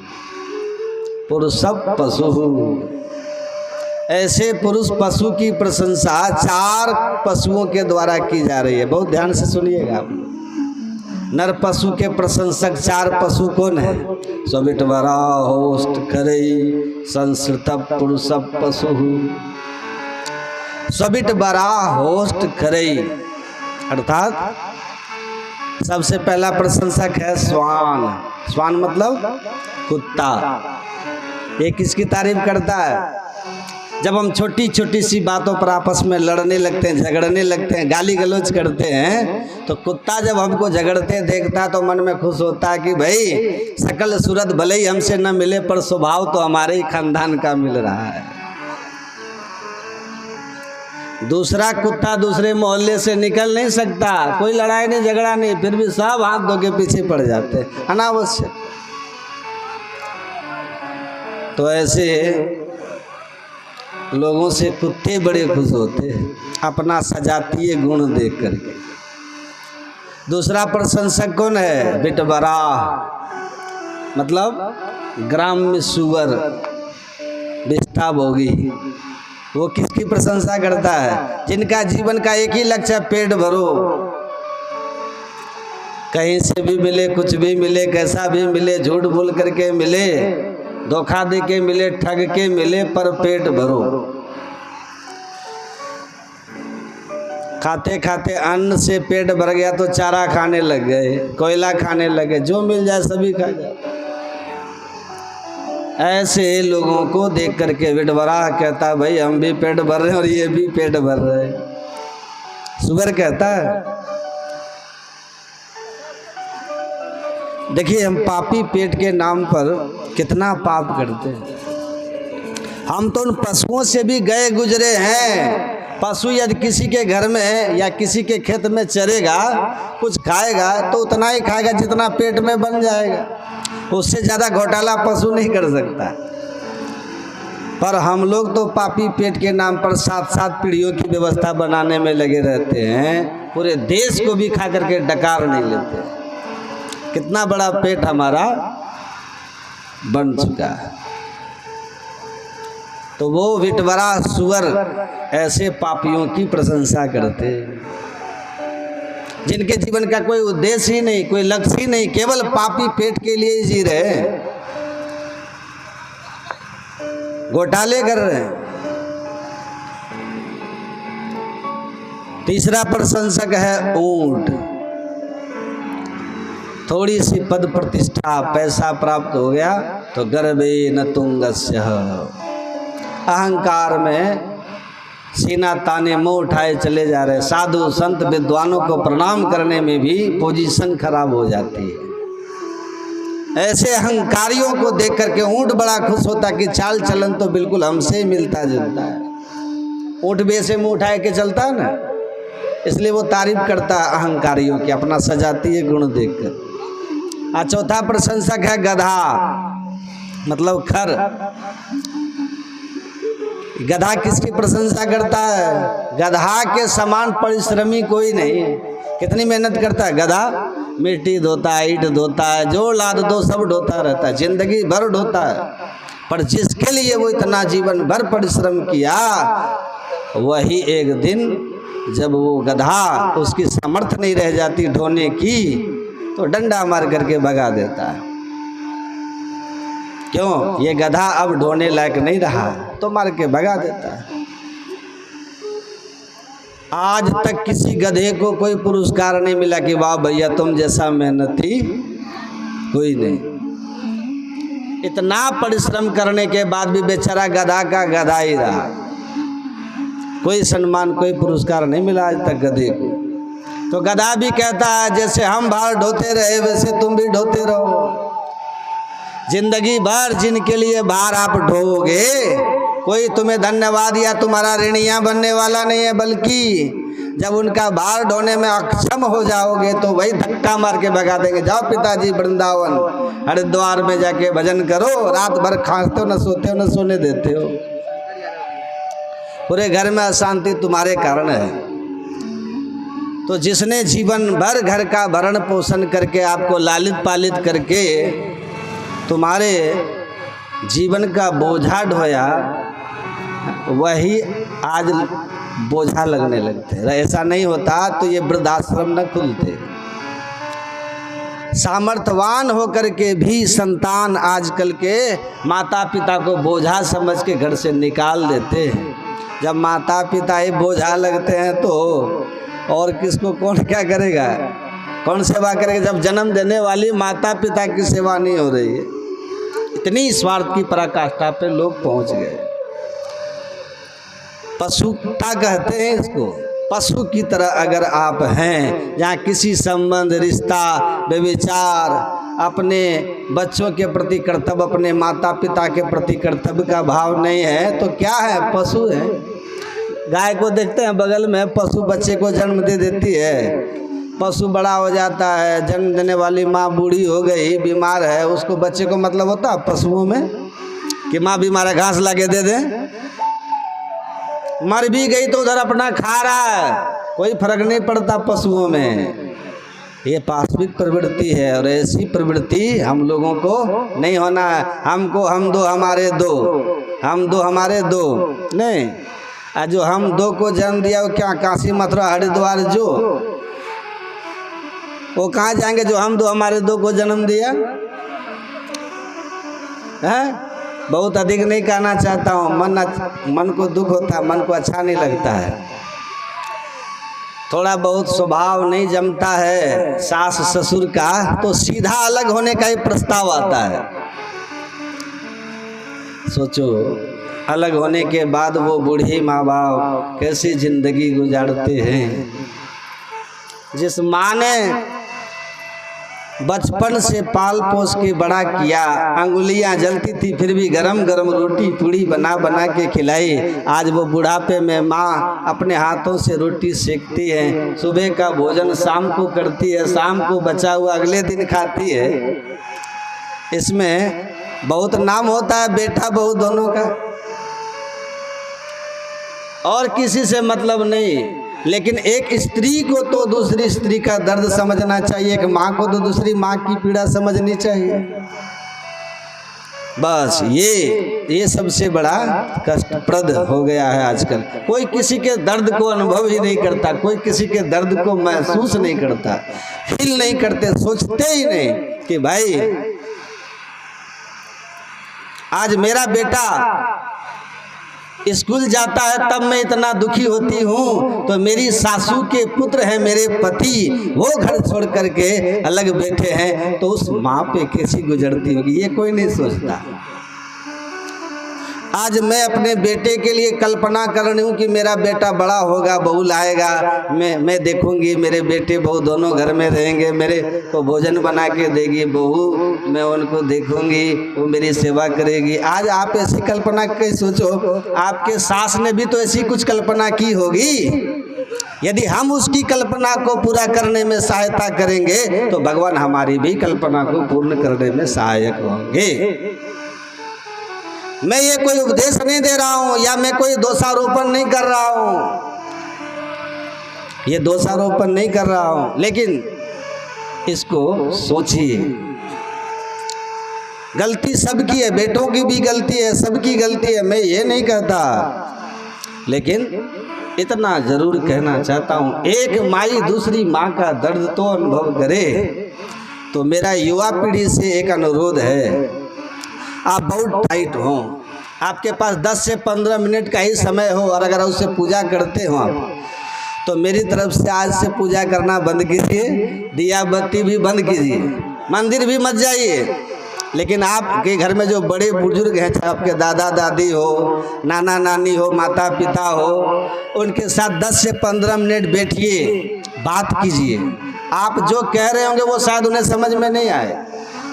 पुरुष पशु, ऐसे पुरुष पशु की प्रशंसा 4 पशुओं के द्वारा की जा रही है। बहुत ध्यान से सुनिएगा आप। नर पशु के प्रशंसक 4 पशु कौन है? सविटवरा होस्ट करई संस्कृत पुरुष पशु। सविटवरा होस्ट करई अर्थात सबसे पहला प्रशंसक है स्वान। स्वान मतलब कुत्ता। ये किसकी तारीफ करता है? जब हम छोटी छोटी सी बातों पर आपस में लड़ने लगते हैं, झगड़ने लगते हैं, गाली गलौज करते हैं, तो कुत्ता जब हमको झगड़ते देखता तो मन में खुश होता है कि भाई सकल सूरत भले ही हमसे न मिले पर स्वभाव तो हमारे ही खानदान का मिल रहा है। दूसरा कुत्ता दूसरे मोहल्ले से निकल नहीं सकता, कोई लड़ाई नहीं झगड़ा नहीं, फिर भी सब हाथ धो के पीछे पड़ जाते अनावश्यक। तो ऐसे लोगों से कुत्ते बड़े खुश होते हैं अपना सजातीय गुण देख करके। दूसरा प्रशंसक कौन है? बिटबरा मतलब ग्राम्य सुअर, विष्ठा भोगी। वो किसकी प्रशंसा करता है? जिनका जीवन का एक ही लक्ष्य है पेट भरो। कहीं से भी मिले, कुछ भी मिले, कैसा भी मिले, झूठ बोल करके मिले, धोखा दे के मिले, ठग के मिले, पर पेट भरो। खाते खाते अन्न से पेट भर गया तो चारा खाने लग गए, कोयला खाने लगे, जो मिल जाए सभी खा जाए। ऐसे लोगों को देख करके विडवरा कहता भाई हम भी पेट भर रहे हैं और ये भी पेट भर रहे हैं। सुगर कहता है देखिए हम पापी पेट के नाम पर कितना पाप करते हैं। हम तो उन पशुओं से भी गए गुजरे हैं। पशु यदि किसी के घर में या किसी के खेत में चरेगा, कुछ खाएगा तो उतना ही खाएगा जितना पेट में बन जाएगा, उससे ज़्यादा घोटाला पशु नहीं कर सकता। पर हम लोग तो पापी पेट के नाम पर 7-7 पीढ़ियों की व्यवस्था बनाने में लगे रहते हैं, पूरे देश को भी खा करके डकार नहीं लेते। कितना बड़ा पेट हमारा बन चुका है। तो वो विटवरा सुअर ऐसे पापियों की प्रशंसा करते, जिनके जीवन का कोई उद्देश्य ही नहीं, कोई लक्ष्य ही नहीं, केवल पापी पेट के लिए ही जी रहे हैं, घोटाले कर रहे हैं। तीसरा प्रशंसक है ऊंट। थोड़ी सी पद प्रतिष्ठा पैसा प्राप्त हो गया तो गर्वे न तुंगस्य, अहंकार में सीना ताने मुंह उठाए चले जा रहे। साधु संत विद्वानों को प्रणाम करने में भी पोजीशन खराब हो जाती है। ऐसे अहंकारियों को देख करके ऊंट बड़ा खुश होता कि चाल चलन तो बिल्कुल हमसे ही मिलता जुलता है। ऊंट भी ऐसे मुंह उठाए के चलता है ना, इसलिए वो तारीफ करता है अहंकारियों की, अपना सजातीय गुण देखकर। चौथा प्रशंसक है गधा, मतलब खर। गधा किसकी प्रशंसा करता है? गधा के समान परिश्रमी कोई नहीं। कितनी मेहनत करता है गधा? मिट्टी ढोता है, ईंट ढोता है, जो लाद दो सब ढोता रहता है, जिंदगी भर ढोता है। पर जिसके लिए वो इतना जीवन भर परिश्रम किया, वही एक दिन जब वो गधा उसकी सामर्थ्य नहीं रह जाती ढोने की, तो डंडा मार करके भगा देता है। क्यों? ये गधा अब ढोने लायक नहीं रहा, तो मार के भगा देता है। आज तक किसी गधे को कोई पुरस्कार नहीं मिला कि वाह भैया तुम जैसा मेहनती कोई नहीं। इतना परिश्रम करने के बाद भी बेचारा गधा का गधा ही रहा। कोई सम्मान, कोई पुरस्कार नहीं मिला आज तक गधे को। तो गधा भी कहता है जैसे हम भार ढोते रहे वैसे तुम भी ढोते रहो। जिंदगी भर जिनके लिए भार आप ढोगे, कोई तुम्हें धन्यवाद या तुम्हारा ऋणिया बनने वाला नहीं है, बल्कि जब उनका भार ढोने में अक्षम हो जाओगे तो वही धक्का मार के भगा देंगे। जाओ पिताजी वृंदावन हरिद्वार में जाके भजन करो, रात भर खांसते हो, न सोते हो, न सोने देते हो, पूरे घर में अशांति तुम्हारे कारण है। तो जिसने जीवन भर घर का भरण पोषण करके आपको लालित पालित करके तुम्हारे जीवन का बोझा ढोया, वही आज बोझा लगने लगते। ऐसा नहीं होता तो ये वृद्धाश्रम न खुलते। सामर्थ्यवान होकर के भी संतान आजकल के माता पिता को बोझा समझ के घर से निकाल देते हैं। जब माता पिता ही बोझा लगते हैं तो और किसको कौन क्या करेगा, कौन सेवा करेगा? जब जन्म देने वाली माता पिता की सेवा नहीं हो रही है। इतनी स्वार्थ की पराकाष्ठा पे लोग पहुंच गए। पशुता कहते हैं इसको। पशु की तरह अगर आप हैं, जहाँ किसी संबंध, रिश्ता, व्यभिचार, अपने बच्चों के प्रति कर्तव्य, अपने माता पिता के प्रति कर्तव्य का भाव नहीं है, तो क्या है? पशु है। गाय को देखते हैं बगल में, पशु बच्चे को जन्म दे देती है। पशु बड़ा हो जाता है, जन्म देने वाली माँ बूढ़ी हो गई, बीमार है, उसको बच्चे को मतलब होता है पशुओं में कि माँ बीमार है घास ला के दे दे। मर भी गई तो उधर अपना खा रहा है, कोई फर्क नहीं पड़ता पशुओं में। ये पाश्विक प्रवृत्ति है और ऐसी प्रवृत्ति हम लोगों को नहीं होना है। हमको हम दो हमारे दो, हम दो हमारे दो नहीं। जो हम दो को जन्म दिया वो क्या काशी मथुरा हरिद्वार जो वो कहाँ जाएंगे? जो हम दो हमारे दो को जन्म दिया है। बहुत अधिक नहीं कहना चाहता हूँ, मन को दुख होता है, मन को अच्छा नहीं लगता है। थोड़ा बहुत स्वभाव नहीं जमता है सास ससुर का, तो सीधा अलग होने का ही प्रस्ताव आता है। सोचो, अलग होने के बाद वो बूढ़ी माँ बाप कैसी जिंदगी गुजारते हैं। जिस माँ ने बचपन से पाल पोस के बड़ा किया, अंगुलियां जलती थी फिर भी गरम गरम रोटी पूड़ी बना बना के खिलाई, आज वो बुढ़ापे में माँ अपने हाथों से रोटी सेकती है, सुबह का भोजन शाम को करती है, शाम को बचा हुआ अगले दिन खाती है। इसमें बहुत नाम होता है बेटा बहू दोनों का, और किसी से मतलब नहीं। लेकिन एक स्त्री को तो दूसरी स्त्री का दर्द समझना चाहिए, एक माँ को तो दूसरी माँ की पीड़ा समझनी चाहिए। बस ये सबसे बड़ा कष्टप्रद हो गया है आजकल। कोई किसी के दर्द को अनुभव ही नहीं करता, कोई किसी के दर्द को महसूस नहीं करता, फील नहीं करते, सोचते ही नहीं कि भाई आज मेरा बेटा स्कूल जाता है तब मैं इतना दुखी होती हूँ, तो मेरी सासू के पुत्र हैं मेरे पति, वो घर छोड़ करके अलग बैठे हैं, तो उस माँ पे कैसी गुजरती होगी, ये कोई नहीं सोचता। आज मैं अपने बेटे के लिए कल्पना कर रही हूँ कि मेरा बेटा बड़ा होगा, बहू लाएगा, मैं देखूंगी मेरे बेटे बहू दोनों घर में रहेंगे, मेरे को भोजन बना के देगी बहू, मैं उनको देखूंगी, वो मेरी सेवा करेगी। आज आप ऐसी कल्पना कैसे सोचो, आपके सास ने भी तो ऐसी कुछ कल्पना की होगी। यदि हम उसकी कल्पना को पूरा करने में सहायता करेंगे तो भगवान हमारी भी कल्पना को पूर्ण करने में सहायक होंगे। मैं ये कोई उपदेश नहीं दे रहा हूं या मैं कोई दोषारोपण नहीं कर रहा हूं, ये दोषारोपण नहीं कर रहा हूं, लेकिन इसको सोचिए। गलती सबकी है, बेटों की भी गलती है, सबकी गलती है, मैं ये नहीं कहता, लेकिन इतना जरूर कहना चाहता हूं, एक माई दूसरी माँ का दर्द तो अनुभव करे। तो मेरा युवा पीढ़ी से एक अनुरोध है, आप बहुत टाइट हो, आपके पास 10 से 15 मिनट का ही समय हो और अगर उससे पूजा करते हो आप, तो मेरी तरफ से आज से पूजा करना बंद कीजिए, दिया बत्ती भी बंद कीजिए, मंदिर भी मत जाइए। लेकिन आपके घर में जो बड़े बुजुर्ग हैं, चाहे आपके दादा दादी हो, नाना नानी हो, माता पिता हो, उनके साथ 10 से 15 मिनट बैठिए, बात कीजिए। आप जो कह रहे होंगे वो शायद उन्हें समझ में नहीं आए,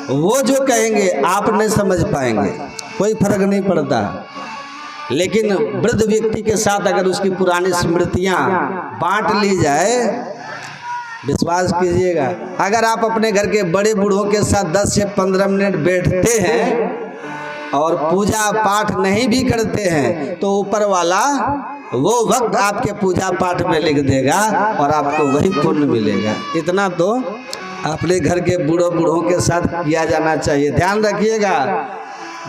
वो जो कहेंगे आप नहीं समझ पाएंगे, कोई फर्क नहीं पड़ता। लेकिन वृद्ध व्यक्ति के साथ अगर उसकी पुरानी स्मृतियाँ बांट ली जाए, विश्वास कीजिएगा, अगर आप अपने घर के बड़े बूढ़ों के साथ 10 से 15 मिनट बैठते हैं और पूजा पाठ नहीं भी करते हैं तो ऊपर वाला वो वक्त आपके पूजा पाठ में लिख देगा और आपको वही पुण्य मिलेगा। इतना तो अपने घर के बूढ़ों के साथ किया जाना चाहिए। ध्यान रखिएगा,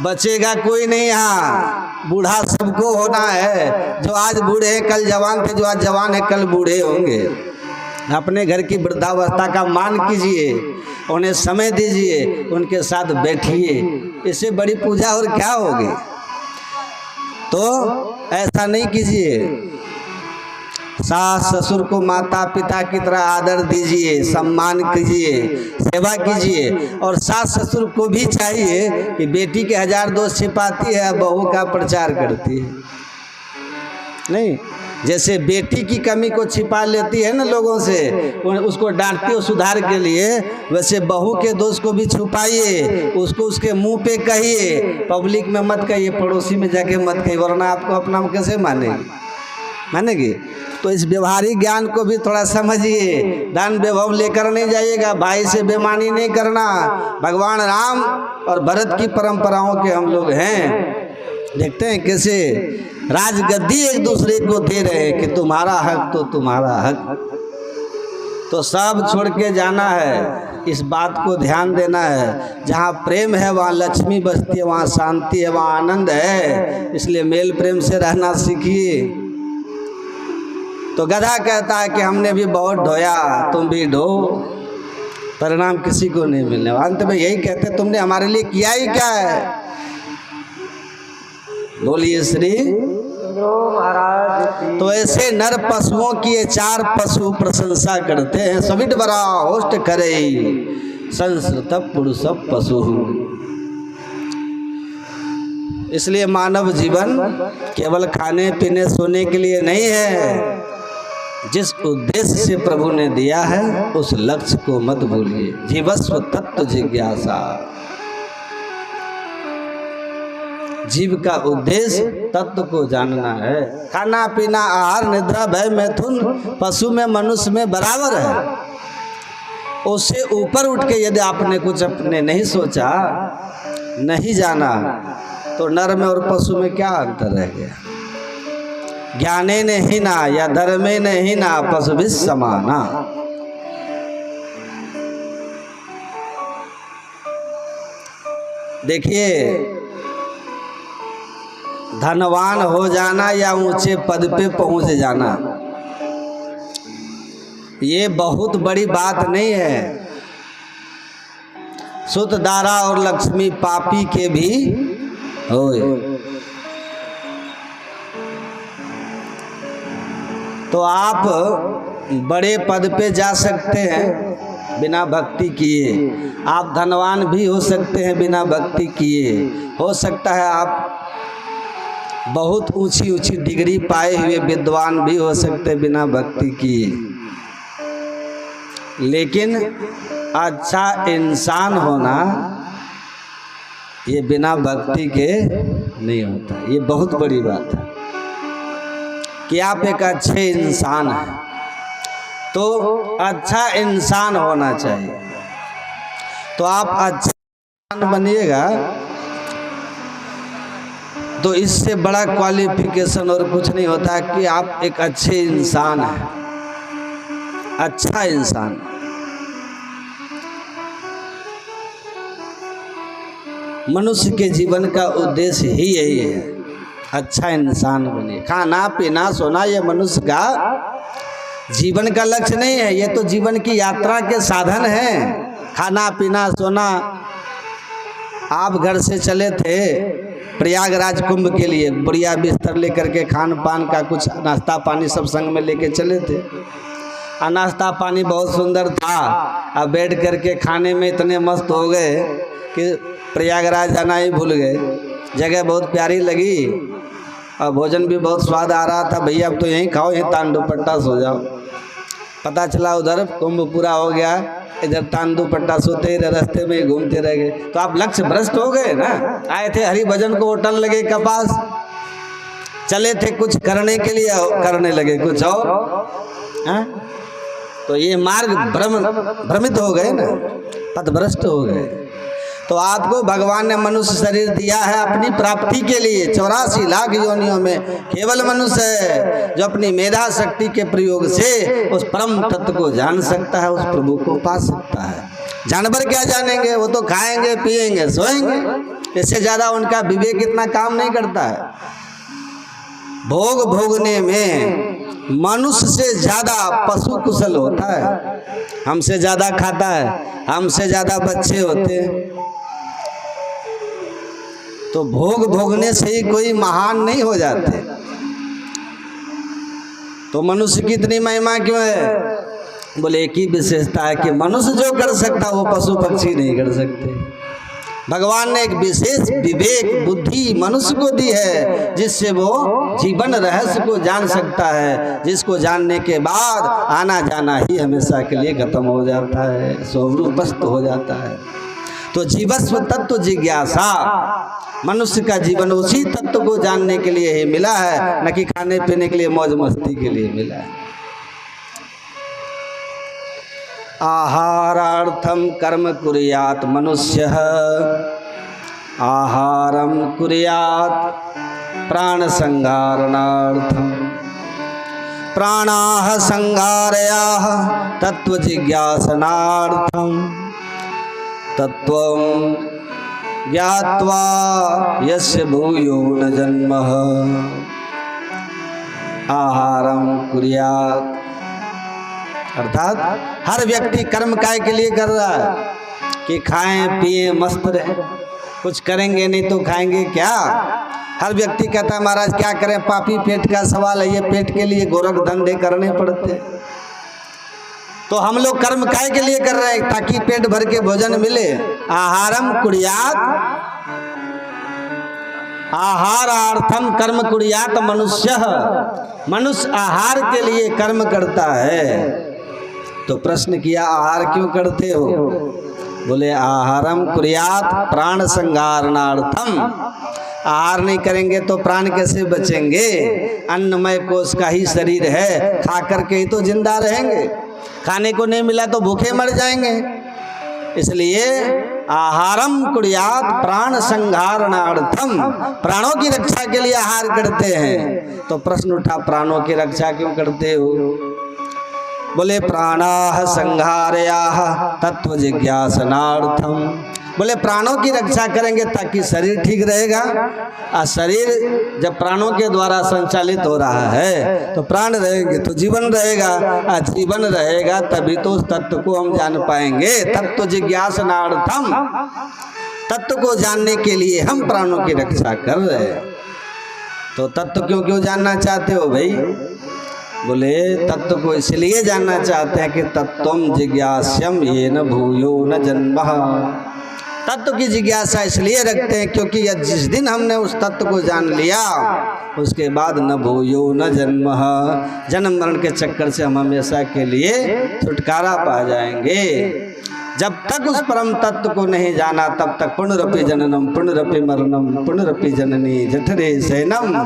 बचेगा कोई नहीं यहाँ, बूढ़ा सबको होना है। जो आज बूढ़े हैं कल जवान थे, जो आज जवान है कल बूढ़े होंगे। अपने घर की वृद्धावस्था का मान कीजिए, उन्हें समय दीजिए, उनके साथ बैठिए, इससे बड़ी पूजा और क्या होगी। तो ऐसा नहीं कीजिए, सास ससुर को माता पिता की तरह आदर दीजिए, सम्मान कीजिए, सेवा कीजिए। और सास ससुर को भी चाहिए कि बेटी के 1000 दोष छिपाती है, बहू का प्रचार करती है। नहीं, जैसे बेटी की कमी को छिपा लेती है ना लोगों से, उसको डांटती हो सुधार के लिए, वैसे बहू के दोष को भी छुपाइए, उसको उसके मुंह पे कहिए, पब्लिक में मत कहिए, पड़ोसी में जाके मत कहिए, वरना आपको अपना कैसे मानेगी। तो इस व्यवहारिक ज्ञान को भी थोड़ा समझिए। दान वैभव लेकर नहीं जाइएगा, भाई से बेईमानी नहीं करना। भगवान राम और भरत की परंपराओं के हम लोग हैं, देखते हैं कैसे राजगद्दी एक दूसरे को दे रहे हैं कि तुम्हारा हक तो तुम्हारा हक। तो सब छोड़ के जाना है, इस बात को ध्यान देना है। जहाँ प्रेम है वहाँ लक्ष्मी बसती है, वहाँ शांति है, वहाँ आनंद है। इसलिए मेल प्रेम से रहना सीखिए। तो गधा कहता है कि हमने भी बहुत ढोया, तुम भी ढो, परिणाम किसी को नहीं मिलने। अंत में यही कहते, तुमने हमारे लिए किया ही क्या है। बोलिए श्री महाराज। तो ऐसे नर पशुओं की 4 पशु प्रशंसा करते हैं। सविट बरा होस्ट करे संस्कृत पुरुष पशु। इसलिए मानव जीवन केवल खाने पीने सोने के लिए नहीं है। जिस उद्देश्य से प्रभु ने दिया है उस लक्ष्य को मत भूलिए। जीवस्व तत्व जिज्ञासा। जीव का उद्देश्य तत्व को जानना है। खाना पीना आहार निद्रा भय मैथुन पशु में मनुष्य में बराबर है। उससे ऊपर उठ के यदि आपने कुछ अपने नहीं सोचा, नहीं जाना, तो नर में और पशु में क्या अंतर रह गया। ज्ञाने ने हीना या धर्मे ने हीना पशु भी समाना। देखिए, धनवान हो जाना या ऊंचे पद पे पहुंच जाना ये बहुत बड़ी बात नहीं है। सुत दारा और लक्ष्मी पापी के भी होए। तो आप बड़े पद पे जा सकते हैं बिना भक्ति किए, आप धनवान भी हो सकते हैं बिना भक्ति किए। हो सकता है आप बहुत ऊंची ऊंची डिग्री पाए हुए विद्वान भी हो सकते बिना भक्ति किए, लेकिन अच्छा इंसान होना ये बिना भक्ति के नहीं होता। ये बहुत बड़ी बात है कि आप एक अच्छे इंसान हैं, तो अच्छा इंसान होना चाहिए। तो आप अच्छा इंसान बनिएगा तो इससे बड़ा क्वालिफिकेशन और कुछ नहीं होता कि आप एक अच्छे इंसान हैं, अच्छा इंसान। मनुष्य के जीवन का उद्देश्य ही यही है, अच्छा इंसान बने। खाना पीना सोना ये मनुष्य का जीवन का लक्ष्य नहीं है, ये तो जीवन की यात्रा के साधन हैं। खाना पीना सोना। आप घर से चले थे प्रयागराज कुंभ के लिए, बढ़िया बिस्तर लेकर के, खान पान का कुछ नाश्ता पानी सब संग में लेके चले थे। नाश्ता पानी बहुत सुंदर था। अब बैठ करके खाने में इतने मस्त हो गए कि प्रयागराज जाना ही भूल गए। जगह बहुत प्यारी लगी और भोजन भी बहुत स्वाद आ रहा था। भैया अब तो यहीं खाओ, यहीं तांडू पट्टा सो जाओ। पता चला उधर कुंभ पूरा हो गया, इधर तांडू पट्टा सोते ही रास्ते में घूमते रह गए। तो आप लक्ष्य भ्रष्ट हो गए ना। आए थे हरि भजन को, होटल लगे कपास, चले थे कुछ करने के लिए, करने लगे कुछ और। तो ये मार्ग भ्रमित हो गए ना, पथभ्रष्ट हो गए। तो आपको भगवान ने मनुष्य शरीर दिया है अपनी प्राप्ति के लिए। 84 लाख योनियों में केवल मनुष्य है जो अपनी मेधा शक्ति के प्रयोग से उस परम तत्व को जान सकता है, उस प्रभु को पा सकता है। जानवर क्या जानेंगे, वो तो खाएंगे पिएंगे सोएंगे, इससे ज्यादा उनका विवेक इतना काम नहीं करता है। भोग भोगने में मनुष्य से ज्यादा पशु कुशल होता है, हमसे ज्यादा खाता है, हमसे ज्यादा बच्चे होते हैं। तो भोग भोगने से ही कोई महान नहीं हो जाते। तो मनुष्य की इतनी महिमा क्यों है? बोले एक ही विशेषता है कि मनुष्य जो कर सकता वो पशु पक्षी नहीं कर सकते। भगवान ने एक विशेष विवेक बुद्धि मनुष्य को दी है, जिससे वो जीवन रहस्य को जान सकता है, जिसको जानने के बाद आना जाना ही हमेशा के लिए खत्म हो जाता है, स्वरूपस्थ हो जाता है। तो जीवस्व तत्व जिज्ञासा, मनुष्य का जीवन उसी तत्व को जानने के लिए ही मिला है, न कि खाने पीने के लिए मौज मस्ती के लिए मिला है। आहारार्थम कर्म कुर्यात् मनुष्यः, आहारम कुर्यात् प्राण संहारणार्थम, प्राणाः संहारयाः तत्व जिज्ञासनार्थम, तत्वं ज्ञात्वा यस्य भूयो न जन्मः, आहारम कुर्यात्। अर्थात हर व्यक्ति कर्म काय के लिए कर रहा है कि खाएं पिए मस्त रहे। कुछ करेंगे नहीं तो खाएंगे क्या? हर व्यक्ति कहता है महाराज क्या करें, पापी पेट का सवाल है, ये पेट के लिए गोरख धंधे करने पड़ते। तो हम लोग कर्म काय के लिए कर रहे हैं? ताकि पेट भर के भोजन मिले। आहारम कुर्यात्, आहारार्थम कर्म कुर्यात् मनुष्य, मनुष्य आहार के लिए कर्म करता है। तो प्रश्न किया आहार क्यों करते हो? बोले आहारम कुर्यात् प्राण संहारणार्थम, आहार नहीं करेंगे तो प्राण कैसे बचेंगे? अन्नमय कोश का ही शरीर है, खा करके ही तो जिंदा रहेंगे। खाने को नहीं मिला तो भूखे मर जाएंगे। इसलिए आहारम कुर्यात् प्राण संहारणार्थम, प्राणों की रक्षा के लिए आहार करते हैं। तो प्रश्न उठा प्राणों की रक्षा क्यों करते हो? बोले प्राणाः संहारयाः तत्व जिज्ञासनार्थम, बोले प्राणों की रक्षा करेंगे ताकि शरीर ठीक रहेगा। और शरीर जब प्राणों के द्वारा संचालित हो रहा है तो प्राण रहेंगे तो जीवन रहेगा, और जीवन रहेगा तभी तो उस तत्व को हम जान पाएंगे। तत्व जिज्ञासनार्थम, तत्व को जानने के लिए हम प्राणों की रक्षा कर रहे हैं। तो तत्व क्यों जानना चाहते हो भाई? बोले तत्व को इसलिए जानना चाहते हैं कि तत्वम जिज्ञास्यम येन भूयो न जन्मः, तत्व की जिज्ञासा इसलिए रखते हैं क्योंकि जिस दिन हमने उस तत्व को जान लिया उसके बाद न भूयो न जन्म, जन्म मरण के चक्कर से हम हमेशा के लिए छुटकारा पा जाएंगे। जब तक उस परम तत्व को नहीं जाना तब तक पुनरपि जननम पुनरपि मरणम पुनरपि जननी जठरे शयनम,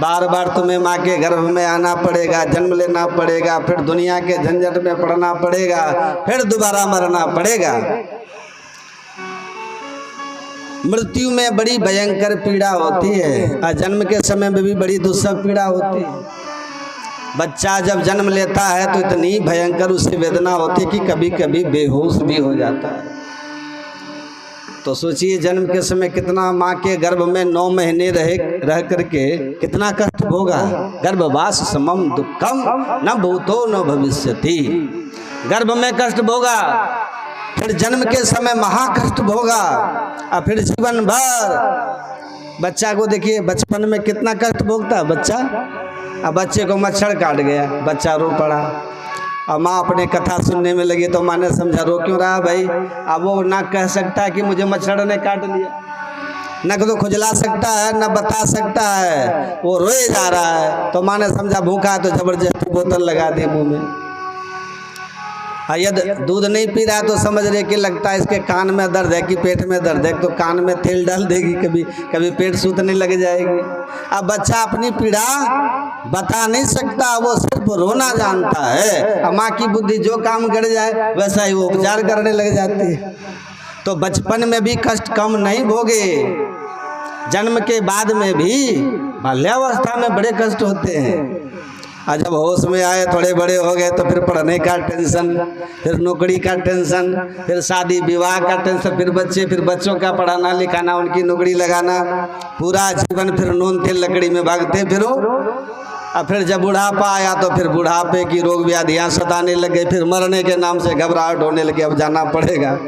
बार बार तुम्हें माँ के गर्भ में आना पड़ेगा, जन्म लेना पड़ेगा, फिर दुनिया के झंझट में पड़ना पड़ेगा, फिर दोबारा मरना पड़ेगा। मृत्यु में बड़ी भयंकर पीड़ा होती है और जन्म के समय में भी बड़ी दुस्सह पीड़ा होती है। बच्चा जब जन्म लेता है तो इतनी भयंकर उसे वेदना होती है कि कभी कभी बेहोश भी हो जाता है। तो सोचिए जन्म के समय कितना माँ के गर्भ में 9 महीने रह करके कितना कष्ट होगा। गर्भवास समम दुखम न भूतो न भविष्यति, गर्भ में कष्ट भोगा, फिर जन्म के समय महाकष्ट भोगा और फिर जीवन भर। बच्चा को देखिए बचपन में कितना कष्ट भोगता है बच्चा। अब बच्चे को मच्छर काट गया, बच्चा रो पड़ा, और माँ अपने कथा सुनने में लगी तो माँ ने समझा रो क्यों रहा भाई। अब वो ना कह सकता है कि मुझे मच्छर ने काट लिया, न तो खुजला सकता है न बता सकता है, वो रोए जा रहा है। तो माँ ने समझा भूखा है तो जबरदस्ती बोतल लगा दी मुंह में। यदि दूध नहीं पी रहा है तो समझ रहे कि लगता है इसके कान में दर्द है कि पेट में दर्द है, तो कान में तेल डाल देगी, कभी कभी पेट सूतने लग जाएगी। अब बच्चा अपनी पीड़ा बता नहीं सकता, वो सिर्फ रोना जानता है। अब माँ की बुद्धि जो काम कर जाए वैसा ही वो उपचार करने लग जाती है। तो बचपन में भी कष्ट कम नहीं भोगे, जन्म के बाद में भी बाल्यावस्था में बड़े कष्ट होते हैं। और जब होश में आए थोड़े बड़े हो गए तो फिर पढ़ने का टेंशन, फिर नौकरी का टेंशन, फिर शादी विवाह का टेंशन, फिर बच्चे, फिर बच्चों का पढ़ाना लिखाना, उनकी नौकरी लगाना, पूरा जीवन फिर नून तेल लकड़ी में भागते फिरो। और फिर जब बुढ़ापा आया तो फिर बुढ़ापे की रोग व्याधियाँ सताने लगे, फिर मरने के नाम से घबराहट होने लगी, अब जाना पड़ेगा।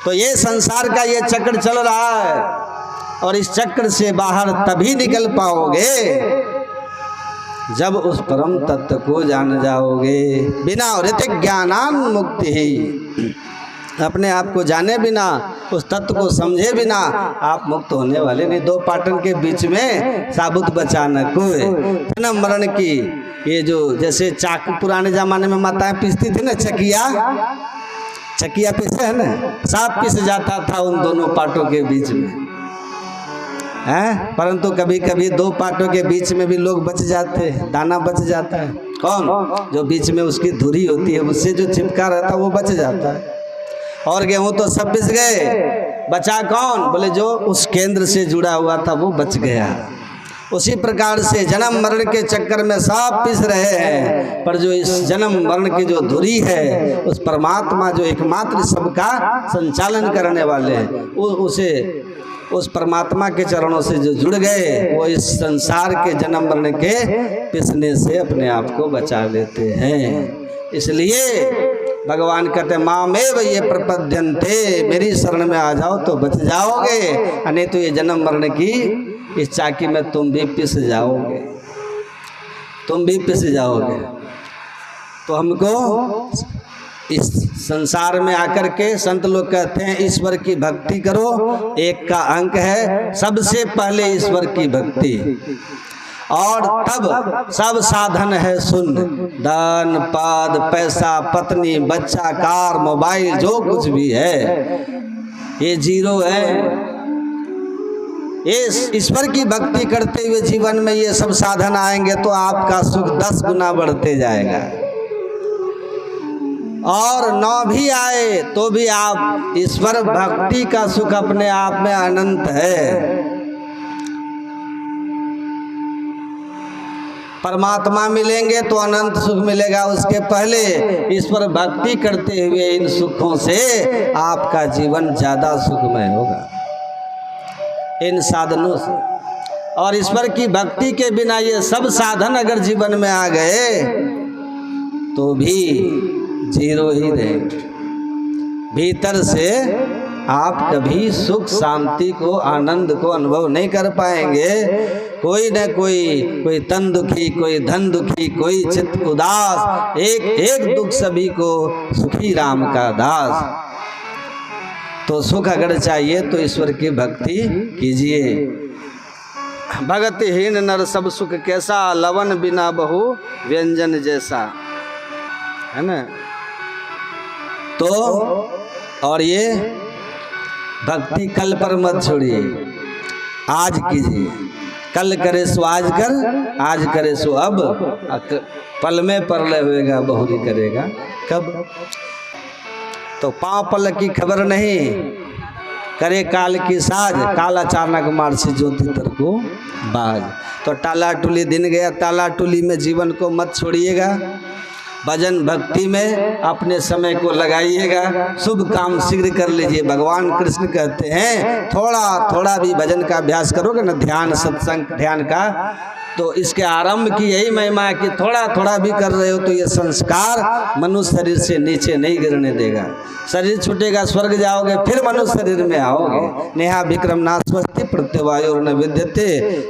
तो ये संसार का ये चक्र चल रहा है और इस चक्र से बाहर तभी निकल पाओगे जब उस परम तत्व को जान जाओगे। बिना ऋतिक ज्ञानान मुक्ति ही, अपने आप को जाने बिना, उस तत्व को समझे बिना आप मुक्त होने वाले नहीं। 2 पाटन के बीच में साबुत बचा न कोई। जन्म मरण की ये जो जैसे चाकू पुराने जमाने में माताएं पीसती थी ना, चकिया पीसे है ना, सांप पीस जाता था उन दोनों पाटों के बीच में हैं। परंतु कभी कभी 2 पाटों के बीच में भी लोग बच जाते हैं, दाना बच जाता है। कौन? जो बीच में उसकी धुरी होती है उससे जो चिपका रहता है वो बच जाता है। और गेहूं तो सब पिस गए, बचा कौन? बोले जो उस केंद्र से जुड़ा हुआ था वो बच गया। उसी प्रकार से जन्म मरण के चक्कर में सब पिस रहे हैं, पर जो इस जन्म मरण की जो धुरी है उस परमात्मा जो एकमात्र सबका संचालन करने वाले हैं, उस परमात्मा के चरणों से जो जुड़ गए वो इस संसार के जन्म मरण के पिसने से अपने आप को बचा लेते हैं। इसलिए भगवान कहते मामेव ये प्रपद्यन्ते, मेरी शरण में आ जाओ तो बच जाओगे, नहीं तो ये जन्म मरण की इस चाकी में तुम भी पिस जाओगे, तुम भी पिस जाओगे। तो हमको इस संसार में आकर के संत लोग कहते हैं ईश्वर की भक्ति करो। 1 का अंक है सबसे पहले ईश्वर की भक्ति, और तब सब साधन है शून्य। धन पद पैसा पत्नी बच्चा कार मोबाइल जो कुछ भी है ये जीरो है। ये ईश्वर की भक्ति करते हुए जीवन में ये सब साधन आएंगे तो आपका सुख 10 गुना बढ़ते जाएगा, और न भी आए तो भी आप ईश्वर भक्ति का सुख अपने आप में अनंत है। परमात्मा मिलेंगे तो अनंत सुख मिलेगा, उसके पहले ईश्वर भक्ति करते हुए इन सुखों से आपका जीवन ज़्यादा सुखमय होगा, इन साधनों से। और ईश्वर की भक्ति के बिना ये सब साधन अगर जीवन में आ गए तो भी जीरो ही रहेंगे। भीतर से आप कभी सुख शांति को आनंद को अनुभव नहीं कर पाएंगे। कोई न कोई तन दुखी, कोई धन दुखी, कोई चित्त उदास, एक एक दुख सभी को सुखी राम का दास। तो सुख अगर चाहिए तो ईश्वर की भक्ति कीजिए। भगतिहीन नर सब सुख कैसा, लवन बिना बहु व्यंजन जैसा, है ना। तो और ये भक्ति कल पर मत छोड़िए, आज कीजिए। कल करे सो आज कर, आज करे सो अब, पल में परलय होएगा बहुरी करेगा कब। तो पांव पल की खबर नहीं, करे काल की साज, काल अचानक मार से ज्योति तर को बाज। तो टाला टुली दिन गया, टाला टुली में जीवन को मत छोड़िएगा। भजन भक्ति में अपने समय को लगाइएगा, शुभ काम शीघ्र कर लीजिए। भगवान कृष्ण कहते हैं थोड़ा थोड़ा भी भजन का अभ्यास करोगे ना, ध्यान सत्संग ध्यान का, तो इसके आरंभ की यही महिमा है कि थोड़ा थोड़ा भी कर रहे हो तो ये संस्कार मनुष्य शरीर से नीचे नहीं गिरने देगा। शरीर छूटेगा, स्वर्ग जाओगे, फिर मनुष्य शरीर में आओगे। नेहा विक्रम नास्वस्ति प्रत्यवायो न विद्यते,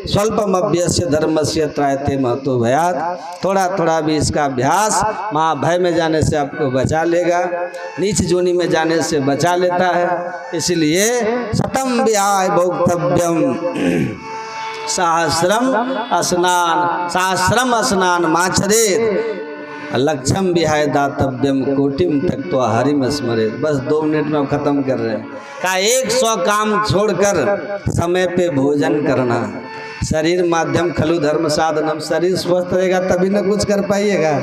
स्वल्पम अभ्यस्य धर्मस्य त्रायते महतो भयात्। थोड़ा थोड़ा भी इसका अभ्यास महाभय में जाने से आपको बचा लेगा, नीच जोनी में जाने से बचा लेता है। इसलिए शतम विहाय भोक्तव्यम सहस्रम स्नान, सहस्रम स्नान माचरेत, लक्षम विहाय दातव्यम कोटिम त्यक्त्वा हरिम स्मरेत। बस 2 मिनट में खत्म कर रहे हैं। का 100 काम छोड़कर समय पे भोजन करना। शरीर माध्यम खलु धर्म साधनम, शरीर स्वस्थ रहेगा तभी ना कुछ कर पाइएगा।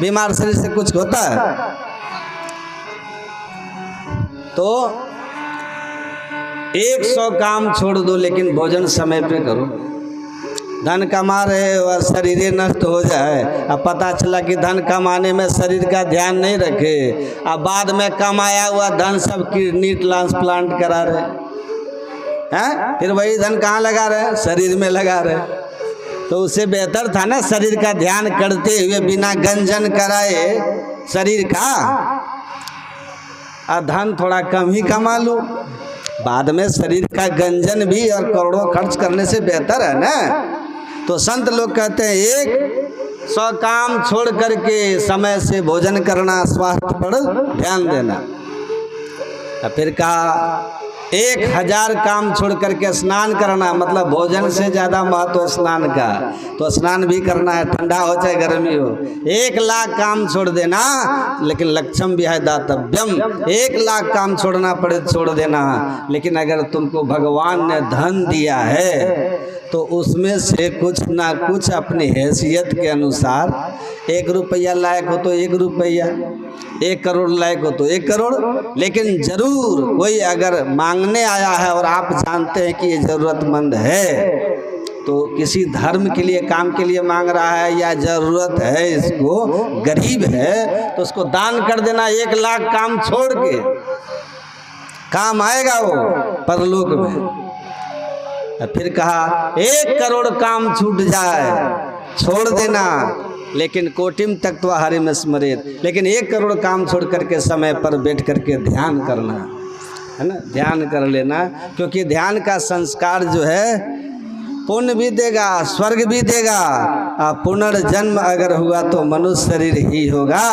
बीमार शरीर से कुछ होता है? तो 100 काम छोड़ दो लेकिन भोजन समय पे करो। धन कमा रहे हो और शरीर नष्ट हो जाए, अब पता चला कि धन कमाने में शरीर का ध्यान नहीं रखे, अब बाद में कमाया हुआ धन सब किडनी ट्रांसप्लांट करा रहे हैं, फिर वही धन कहाँ लगा रहे हैं? शरीर में लगा रहे। तो उससे बेहतर था ना शरीर का ध्यान करते हुए बिना गंजन कराए शरीर का, और धन थोड़ा कम ही कमा लो, बाद में शरीर का गंजन भी और करोड़ों खर्च करने से बेहतर है ना। तो संत लोग कहते हैं 100 काम छोड़ करके समय से भोजन करना, स्वास्थ्य पर ध्यान देना। फिर कहा 1000 काम छोड़ करके स्नान करना, मतलब भोजन से ज़्यादा महत्व स्नान का। तो स्नान भी करना है, ठंडा हो चाहे गर्मी हो। 1,00,000 काम छोड़ देना, लेकिन लक्षम विहाय दातव्यम, 1,00,000 काम छोड़ना पड़े छोड़ देना। लेकिन अगर तुमको भगवान ने धन दिया है तो उसमें से कुछ ना कुछ अपनी हैसियत के अनुसार, 1 रुपया लायक हो तो 1 रुपया, 1 करोड़ लायक हो तो 1 करोड़, लेकिन जरूर कोई अगर मांगने आया है और आप जानते हैं कि ये जरूरतमंद है, तो किसी धर्म के लिए काम के लिए मांग रहा है या जरूरत है इसको, गरीब है, तो उसको दान कर देना। 1,00,000 काम छोड़ के काम आएगा वो परलोक में। फिर कहा 1 करोड़ काम छूट जाए छोड़ देना, लेकिन कोटिम त्यक्त्वा हरिम स्मरेत, लेकिन 1 करोड़ काम छोड़ करके समय पर बैठ करके ध्यान करना, है ना, ध्यान कर लेना। क्योंकि ध्यान का संस्कार जो है पुण्य भी देगा, स्वर्ग भी देगा, पुनर्जन्म अगर हुआ तो मनुष्य शरीर ही होगा,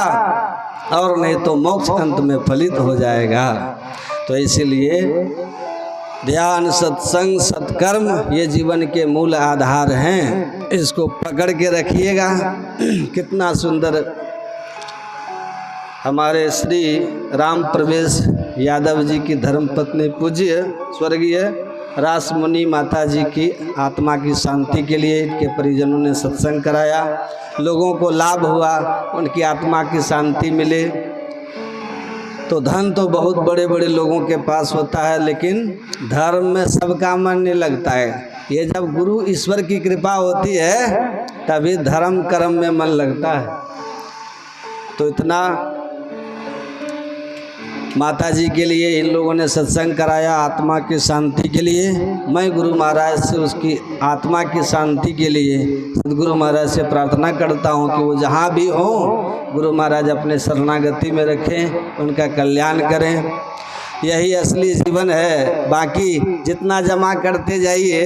और नहीं तो मोक्ष अंत में फलित हो जाएगा। तो इसीलिए ध्यान, सत्संग, सत्कर्म ये जीवन के मूल आधार हैं, इसको पकड़ के रखिएगा। कितना सुंदर हमारे श्री राम प्रवेश यादव जी की धर्मपत्नी पूज्य स्वर्गीय रासमुनि माता जी की आत्मा की शांति के लिए इनके परिजनों ने सत्संग कराया, लोगों को लाभ हुआ, उनकी आत्मा की शांति मिले। तो धन तो बहुत बड़े बड़े लोगों के पास होता है, लेकिन धर्म में सबका मन नहीं लगता है। ये जब गुरु ईश्वर की कृपा होती है तभी धर्म कर्म में मन लगता है। तो इतना माता जी के लिए इन लोगों ने सत्संग कराया आत्मा की शांति के लिए। मैं गुरु महाराज से उसकी आत्मा की शांति के लिए सदगुरु महाराज से प्रार्थना करता हूँ कि वो जहाँ भी हो गुरु महाराज अपने शरणागति में रखें, उनका कल्याण करें। यही असली जीवन है। बाकी जितना जमा करते जाइए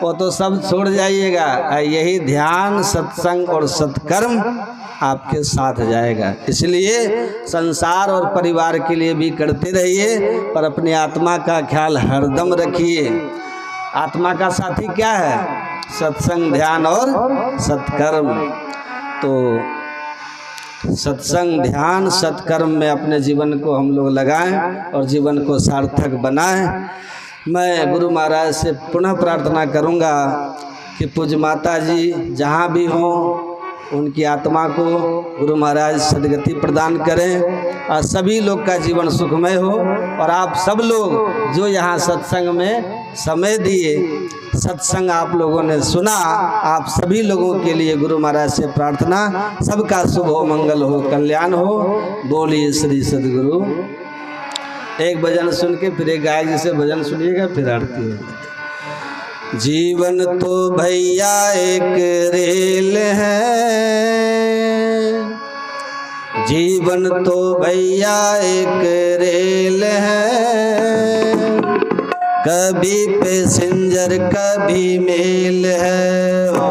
वो तो सब छोड़ जाइएगा। यही ध्यान, सत्संग और सत्कर्म आपके साथ जाएगा। इसलिए संसार और परिवार के लिए भी करते रहिए, पर अपनी आत्मा का ख्याल हरदम रखिए। आत्मा का साथी क्या है? सत्संग, ध्यान और सत्कर्म। तो सत्संग, ध्यान, सत्कर्म में अपने जीवन को हम लोग लगाएं और जीवन को सार्थक बनाएं। मैं गुरु महाराज से पुनः प्रार्थना करूंगा कि पूज्य माता जी जहाँ भी हों, उनकी आत्मा को गुरु महाराज सद्गति प्रदान करें और सभी लोग का जीवन सुखमय हो। और आप सब लोग जो यहाँ सत्संग में समय दिए, सत्संग आप लोगों ने सुना, आप सभी लोगों के लिए गुरु महाराज से प्रार्थना, सबका शुभ हो, मंगल हो, कल्याण हो। बोलिए श्री सद्गुरु। एक भजन सुन के फिर एक गायक जी से भजन सुनिएगा, फिर आरती है। जीवन तो भैया एक रेल है, जीवन तो भैया एक रेल है, कभी पैसेंजर कभी मेल है। ओ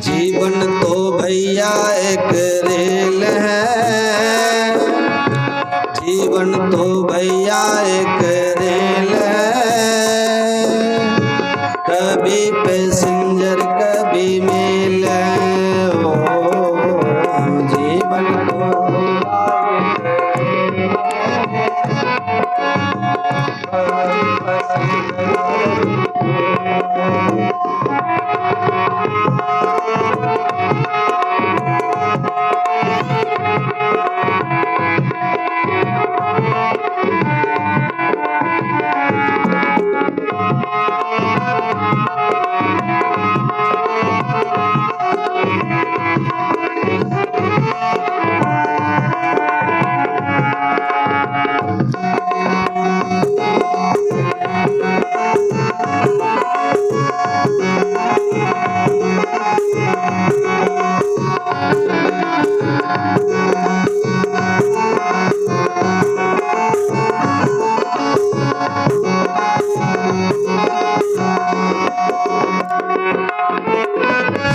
जीवन तो भैया एक रेल है, जीवन तो भैया एक रेल है, कभी पैसेंजर कभी मेल है। ओ जीवन तो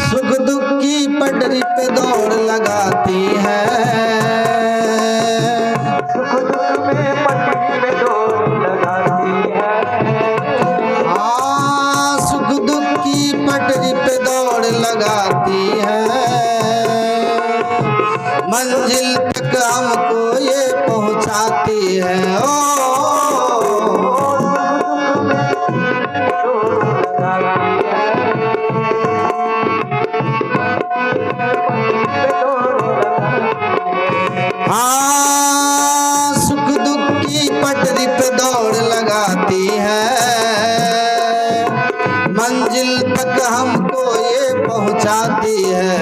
सुख दुख की पटरी पे दौड़ लगाती है, सुख दुख में पटरी पे दौड़ लगाती है। हाँ, सुख दुख की पटरी पे दौड़ लगाती है, मंजिल तक हमको ये पहुंचाती है। ओ हाँ, सुख दुख की पटरी पे दौड़ लगाती है, मंजिल तक हमको ये पहुंचाती है।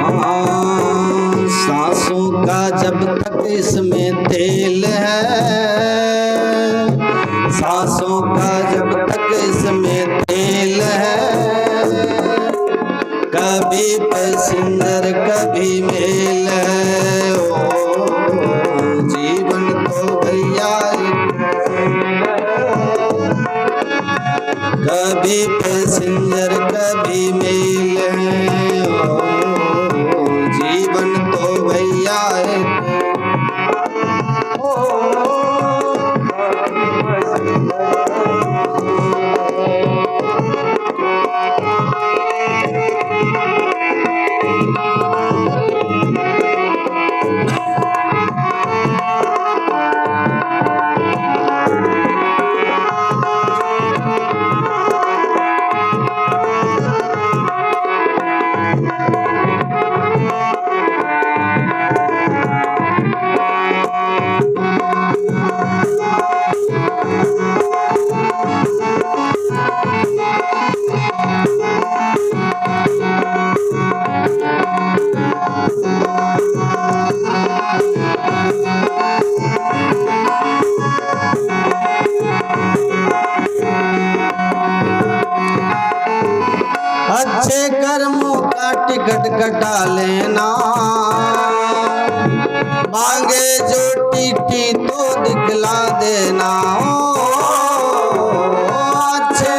हाँ, सांसों का जब तक इसमें तेल है, सांसों का जब तक इसमें तेल है, कभी पैसेंजर कभी मेल है। ओ जीवन तो भैया कभी पैसेंजर कभी मेल है। ओ जीवन तो भैया कटा लेना, मांगे जो टीटी तो दिखला देना। अच्छे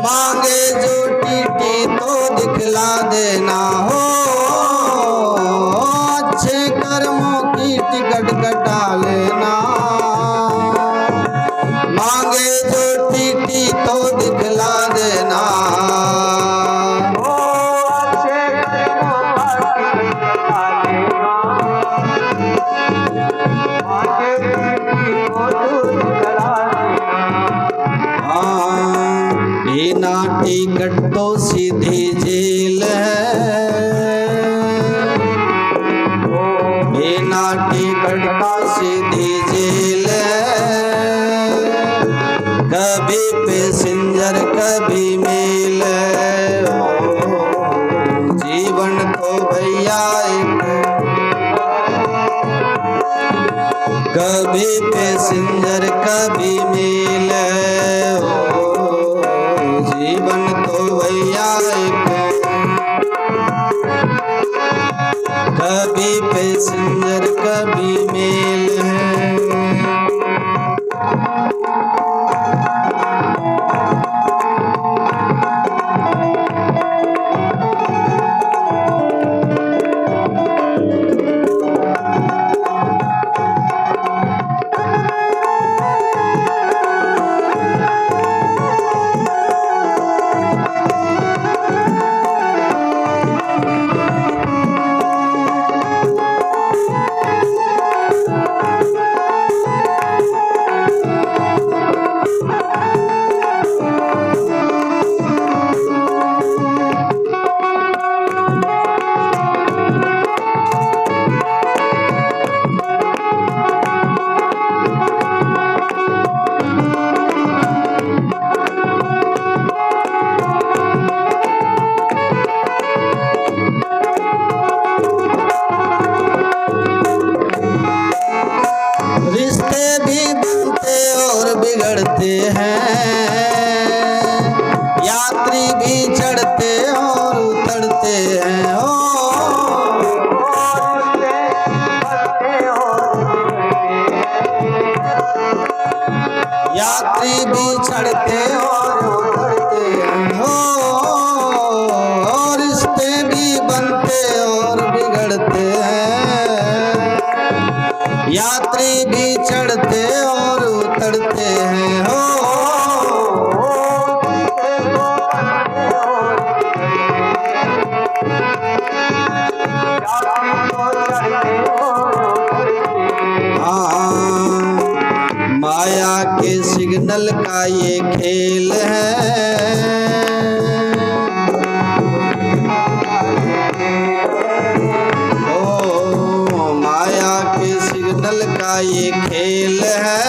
मांगे जो टीटी तो दिखला देना हो, अच्छे कर्मों की टिकट कटा लेना, मांगे जो टीटी तो दिखला देना। बिना टिकट तो सीधी जेल है, बिना टिकट का सीधी जेल है, कभी पैसेंजर कभी मेल है। जीवन तो भैया कभी पैसेंजर कभी मेल है। जीवन तो भैया कभी पैसेंजर कभी मेल है। बिगड़ते हैं, यात्री भी चढ़ते और उतरते हैं। यात्री भी चढ़ते और उतरते हैं, और रिश्ते भी बनते और बिगड़ते हैं। यात्री भी चढ़ते और उतरते हैं हो। माया के सिग्नल का ये खेल है, ओ माया के सिग्नल का ये खेल है,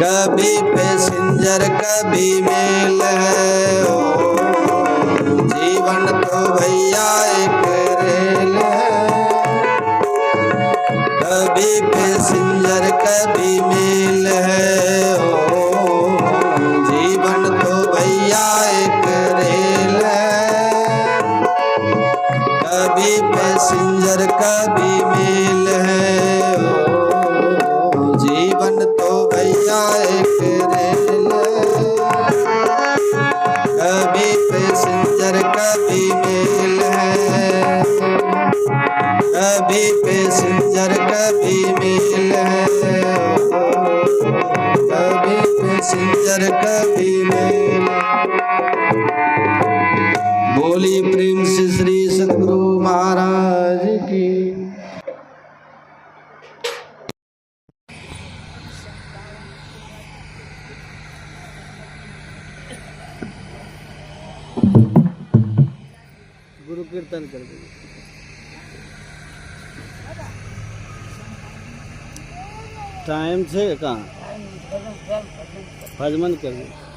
कभी पैसेंजर कभी मेल है। ओ जीवन तो भैया एक रेल है, कभी पैसेंजर कभी मेल है। ओ जीवन तो भैया एक रेल है, कभी पैसेंजर कभी मेल है। ओ जीवन तो भैया एक रेल है, कभी पैसेंजर कभी मेल है, कभी पैसेंजर कभी मेल है। कभी पैसेंजर कभी मेल। बोली प्रेम से श्री सद्गुरु महाराज की। गुरु कीर्तन कर दीजिए। टाइम से कहाँ भजमन कर दीजिए।